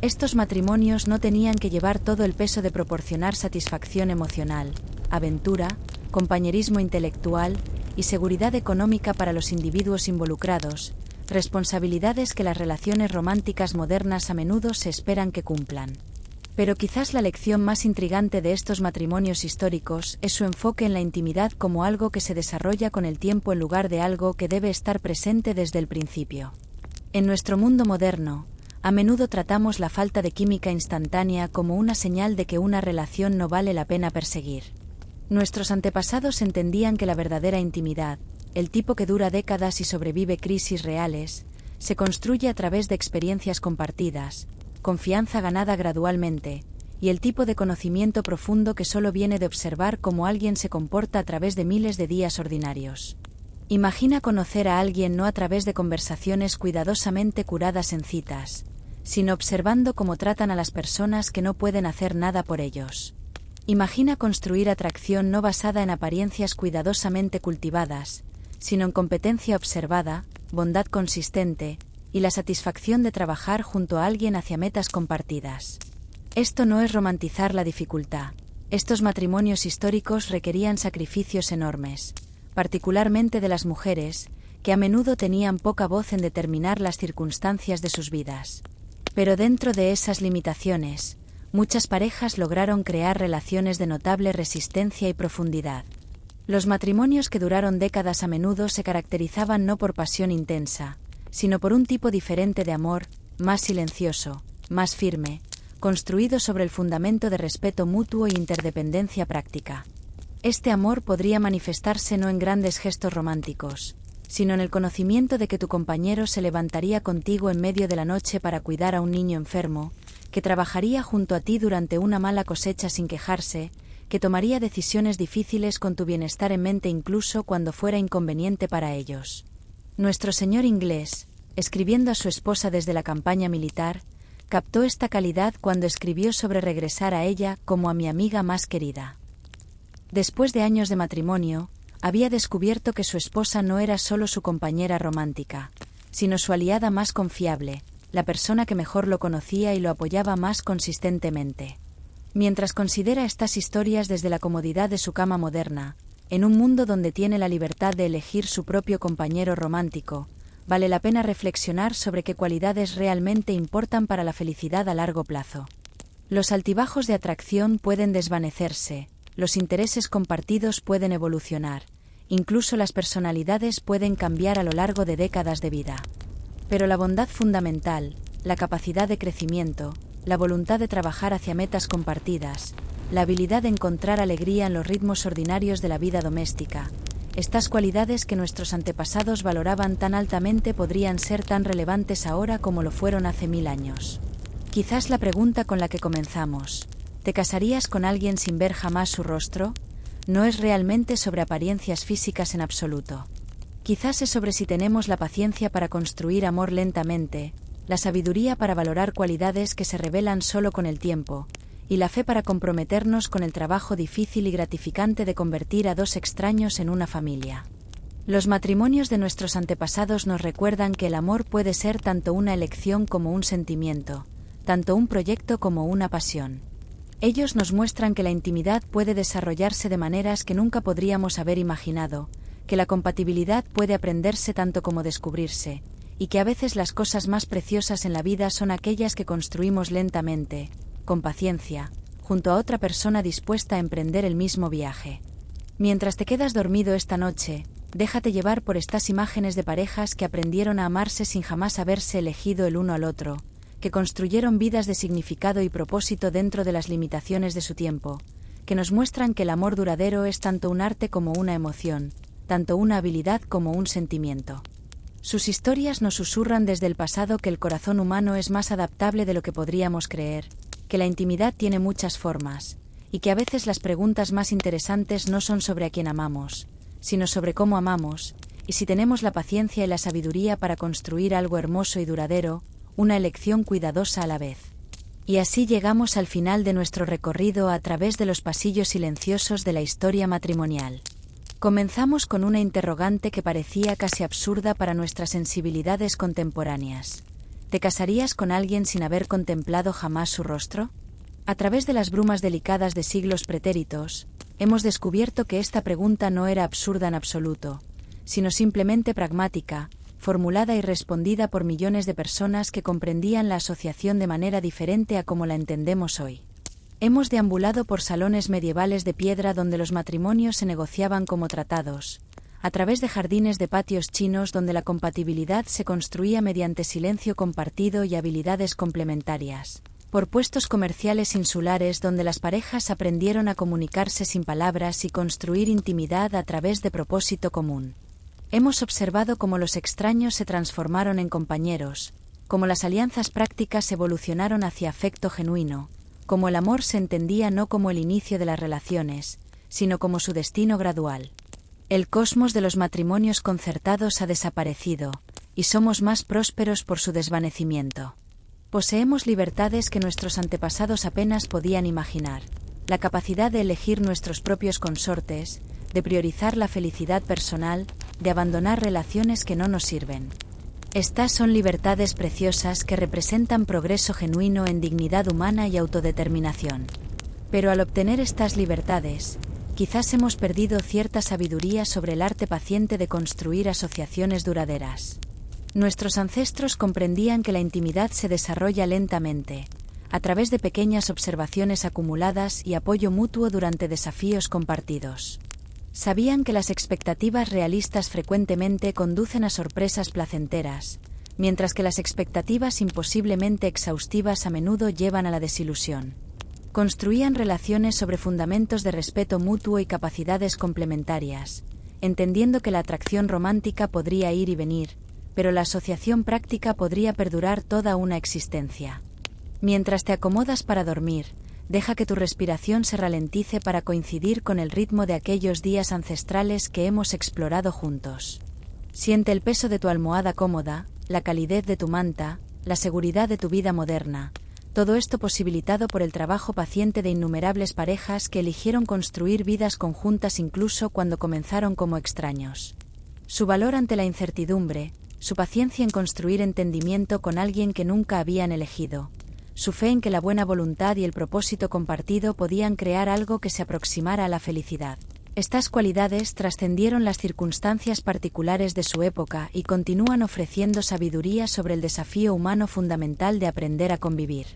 Estos matrimonios no tenían que llevar todo el peso de proporcionar satisfacción emocional, aventura, compañerismo intelectual y seguridad económica para los individuos involucrados, responsabilidades que las relaciones románticas modernas a menudo se esperan que cumplan. Pero quizás la lección más intrigante de estos matrimonios históricos es su enfoque en la intimidad como algo que se desarrolla con el tiempo en lugar de algo que debe estar presente desde el principio. En nuestro mundo moderno, a menudo tratamos la falta de química instantánea como una señal de que una relación no vale la pena perseguir. Nuestros antepasados entendían que la verdadera intimidad, el tipo que dura décadas y sobrevive crisis reales, se construye a través de experiencias compartidas, confianza ganada gradualmente, y el tipo de conocimiento profundo que solo viene de observar cómo alguien se comporta a través de miles de días ordinarios. Imagina conocer a alguien no a través de conversaciones cuidadosamente curadas en citas, sino observando cómo tratan a las personas que no pueden hacer nada por ellos. Imagina construir atracción no basada en apariencias cuidadosamente cultivadas, sino en competencia observada, bondad consistente, y la satisfacción de trabajar junto a alguien hacia metas compartidas. Esto no es romantizar la dificultad. Estos matrimonios históricos requerían sacrificios enormes, particularmente de las mujeres, que a menudo tenían poca voz en determinar las circunstancias de sus vidas. Pero dentro de esas limitaciones, muchas parejas lograron crear relaciones de notable resistencia y profundidad. Los matrimonios que duraron décadas a menudo se caracterizaban no por pasión intensa, sino por un tipo diferente de amor, más silencioso, más firme, construido sobre el fundamento de respeto mutuo e interdependencia práctica. Este amor podría manifestarse no en grandes gestos románticos, sino en el conocimiento de que tu compañero se levantaría contigo en medio de la noche para cuidar a un niño enfermo, que trabajaría junto a ti durante una mala cosecha sin quejarse, que tomaría decisiones difíciles con tu bienestar en mente incluso cuando fuera inconveniente para ellos. Nuestro señor inglés, escribiendo a su esposa desde la campaña militar, captó esta calidad cuando escribió sobre regresar a ella como a mi amiga más querida. Después de años de matrimonio, había descubierto que su esposa no era solo su compañera romántica, sino su aliada más confiable, la persona que mejor lo conocía y lo apoyaba más consistentemente. Mientras considera estas historias desde la comodidad de su cama moderna, en un mundo donde tiene la libertad de elegir su propio compañero romántico, vale la pena reflexionar sobre qué cualidades realmente importan para la felicidad a largo plazo. Los altibajos de atracción pueden desvanecerse, los intereses compartidos pueden evolucionar, incluso las personalidades pueden cambiar a lo largo de décadas de vida. Pero la bondad fundamental, la capacidad de crecimiento, la voluntad de trabajar hacia metas compartidas, la habilidad de encontrar alegría en los ritmos ordinarios de la vida doméstica, estas cualidades que nuestros antepasados valoraban tan altamente podrían ser tan relevantes ahora como lo fueron hace 1000 años. Quizás la pregunta con la que comenzamos, ¿te casarías con alguien sin ver jamás su rostro?, no es realmente sobre apariencias físicas en absoluto. Quizás es sobre si tenemos la paciencia para construir amor lentamente, la sabiduría para valorar cualidades que se revelan solo con el tiempo, y la fe para comprometernos con el trabajo difícil y gratificante de convertir a dos extraños en una familia. Los matrimonios de nuestros antepasados nos recuerdan que el amor puede ser tanto una elección como un sentimiento, tanto un proyecto como una pasión. Ellos nos muestran que la intimidad puede desarrollarse de maneras que nunca podríamos haber imaginado, que la compatibilidad puede aprenderse tanto como descubrirse, y que a veces las cosas más preciosas en la vida son aquellas que construimos lentamente, con paciencia, junto a otra persona dispuesta a emprender el mismo viaje. Mientras te quedas dormido esta noche, déjate llevar por estas imágenes de parejas que aprendieron a amarse sin jamás haberse elegido el uno al otro, que construyeron vidas de significado y propósito dentro de las limitaciones de su tiempo, que nos muestran que el amor duradero es tanto un arte como una emoción, tanto una habilidad como un sentimiento. Sus historias nos susurran desde el pasado que el corazón humano es más adaptable de lo que podríamos creer, que la intimidad tiene muchas formas, y que a veces las preguntas más interesantes no son sobre a quién amamos, sino sobre cómo amamos, y si tenemos la paciencia y la sabiduría para construir algo hermoso y duradero, una elección cuidadosa a la vez. Y así llegamos al final de nuestro recorrido a través de los pasillos silenciosos de la historia matrimonial. Comenzamos con una interrogante que parecía casi absurda para nuestras sensibilidades contemporáneas. ¿Te casarías con alguien sin haber contemplado jamás su rostro? A través de las brumas delicadas de siglos pretéritos, hemos descubierto que esta pregunta no era absurda en absoluto, sino simplemente pragmática, formulada y respondida por millones de personas que comprendían la asociación de manera diferente a como la entendemos hoy. Hemos deambulado por salones medievales de piedra donde los matrimonios se negociaban como tratados, a través de jardines de patios chinos donde la compatibilidad se construía mediante silencio compartido y habilidades complementarias, por puestos comerciales insulares donde las parejas aprendieron a comunicarse sin palabras y construir intimidad a través de propósito común. Hemos observado cómo los extraños se transformaron en compañeros, cómo las alianzas prácticas evolucionaron hacia afecto genuino, cómo el amor se entendía no como el inicio de las relaciones, sino como su destino gradual. El cosmos de los matrimonios concertados ha desaparecido, y somos más prósperos por su desvanecimiento. Poseemos libertades que nuestros antepasados apenas podían imaginar, la capacidad de elegir nuestros propios consortes, de priorizar la felicidad personal, de abandonar relaciones que no nos sirven. Estas son libertades preciosas que representan progreso genuino en dignidad humana y autodeterminación. Pero al obtener estas libertades, quizás hemos perdido cierta sabiduría sobre el arte paciente de construir asociaciones duraderas. Nuestros ancestros comprendían que la intimidad se desarrolla lentamente, a través de pequeñas observaciones acumuladas y apoyo mutuo durante desafíos compartidos. Sabían que las expectativas realistas frecuentemente conducen a sorpresas placenteras, mientras que las expectativas imposiblemente exhaustivas a menudo llevan a la desilusión. Construían relaciones sobre fundamentos de respeto mutuo y capacidades complementarias, entendiendo que la atracción romántica podría ir y venir, pero la asociación práctica podría perdurar toda una existencia. Mientras te acomodas para dormir, deja que tu respiración se ralentice para coincidir con el ritmo de aquellos días ancestrales que hemos explorado juntos. Siente el peso de tu almohada cómoda, la calidez de tu manta, la seguridad de tu vida moderna, todo esto posibilitado por el trabajo paciente de innumerables parejas que eligieron construir vidas conjuntas incluso cuando comenzaron como extraños. Su valor ante la incertidumbre, su paciencia en construir entendimiento con alguien que nunca habían elegido, su fe en que la buena voluntad y el propósito compartido podían crear algo que se aproximara a la felicidad. Estas cualidades trascendieron las circunstancias particulares de su época y continúan ofreciendo sabiduría sobre el desafío humano fundamental de aprender a convivir.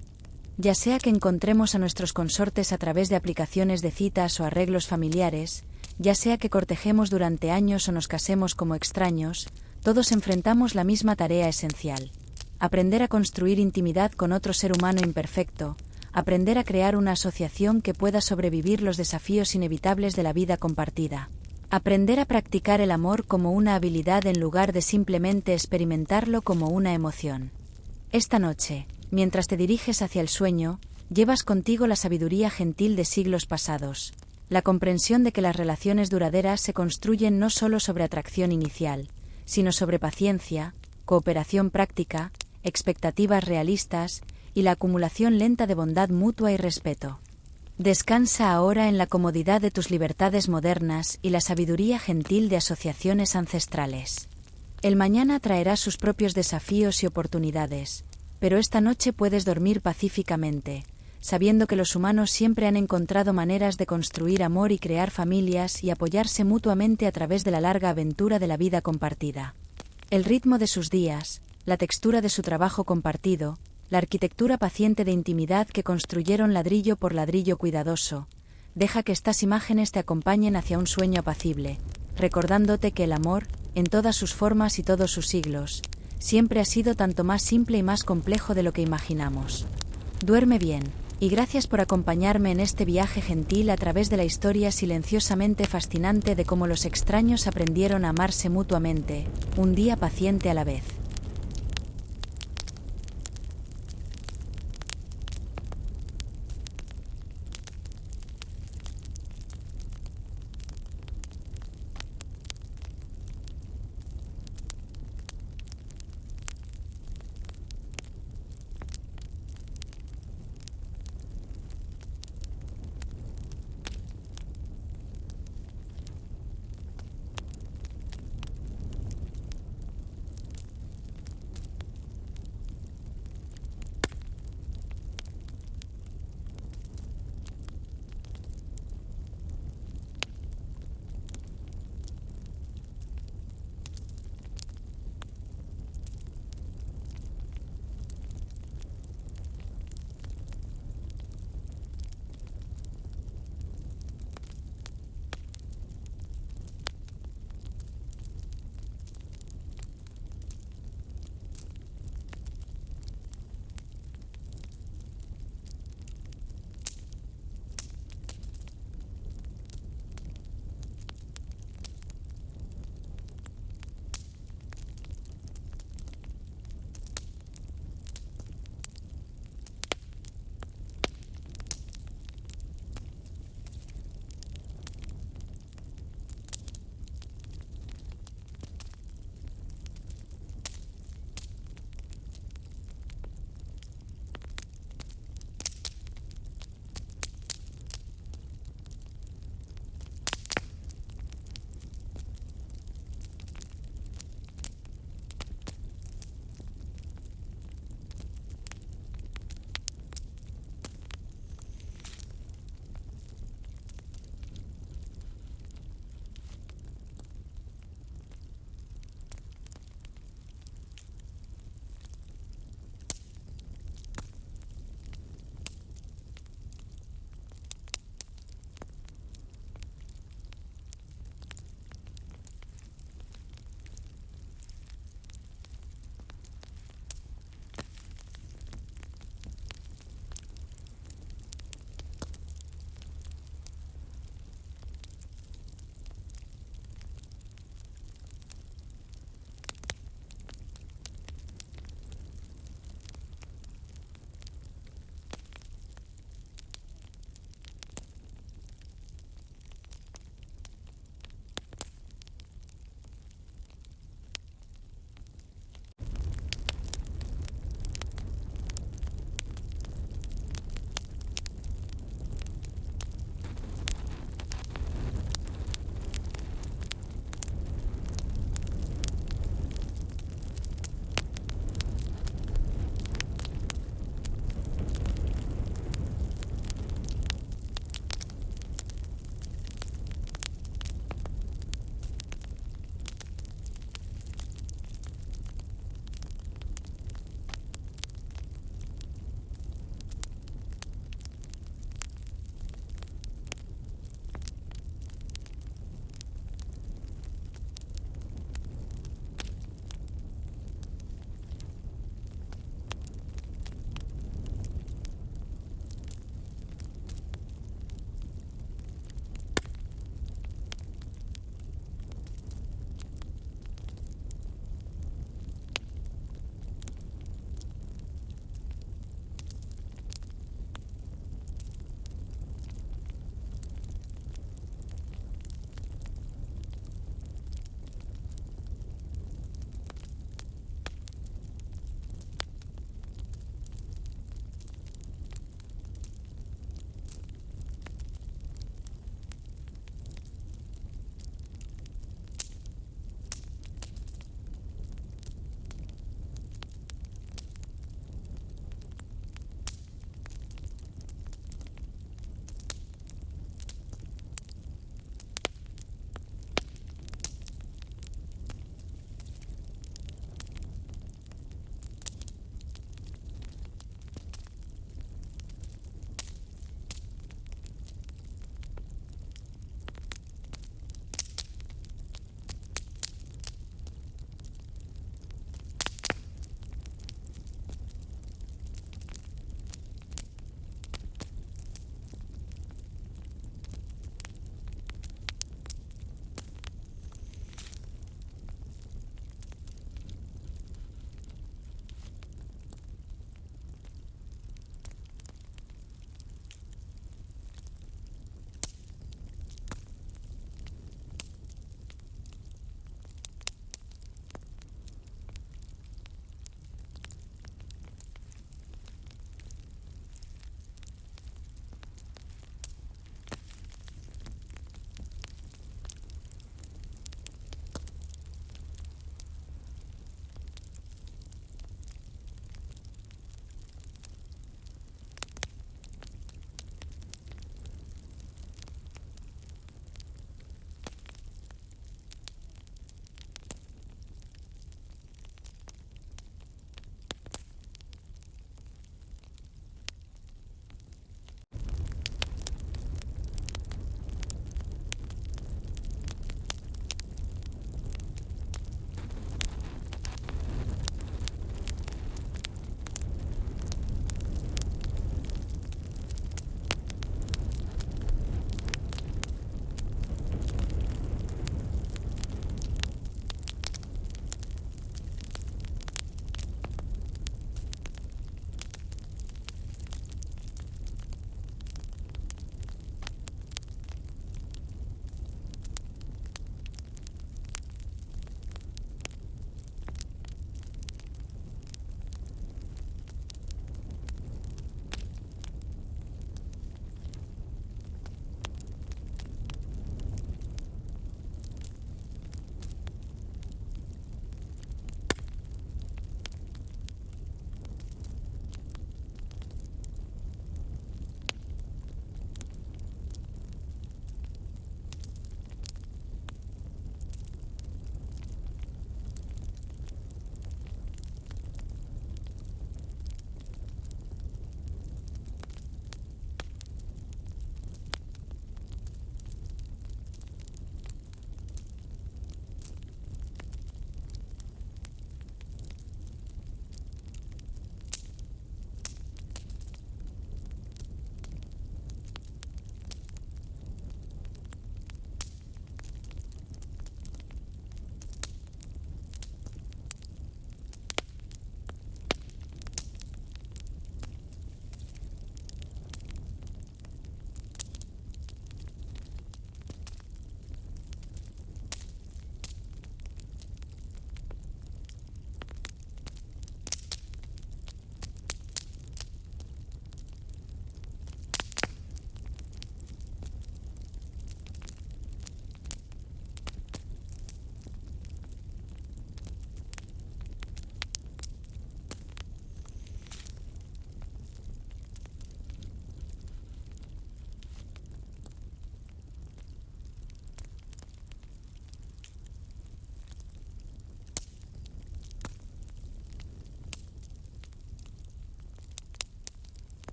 Ya sea que encontremos a nuestros consortes a través de aplicaciones de citas o arreglos familiares, ya sea que cortejemos durante años o nos casemos como extraños, todos enfrentamos la misma tarea esencial: aprender a construir intimidad con otro ser humano imperfecto, aprender a crear una asociación que pueda sobrevivir los desafíos inevitables de la vida compartida, aprender a practicar el amor como una habilidad en lugar de simplemente experimentarlo como una emoción. Esta noche, mientras te diriges hacia el sueño, llevas contigo la sabiduría gentil de siglos pasados, la comprensión de que las relaciones duraderas se construyen no solo sobre atracción inicial, sino sobre paciencia, cooperación práctica, expectativas realistas y la acumulación lenta de bondad mutua y respeto. Descansa ahora en la comodidad de tus libertades modernas y la sabiduría gentil de asociaciones ancestrales. El mañana traerá sus propios desafíos y oportunidades, pero esta noche puedes dormir pacíficamente, sabiendo que los humanos siempre han encontrado maneras de construir amor y crear familias y apoyarse mutuamente a través de la larga aventura de la vida compartida. El ritmo de sus días, la textura de su trabajo compartido, la arquitectura paciente de intimidad que construyeron ladrillo por ladrillo cuidadoso, deja que estas imágenes te acompañen hacia un sueño apacible, recordándote que el amor, en todas sus formas y todos sus siglos, siempre ha sido tanto más simple y más complejo de lo que imaginamos. Duerme bien, y gracias por acompañarme en este viaje gentil a través de la historia silenciosamente fascinante de cómo los extraños aprendieron a amarse mutuamente, un día paciente a la vez.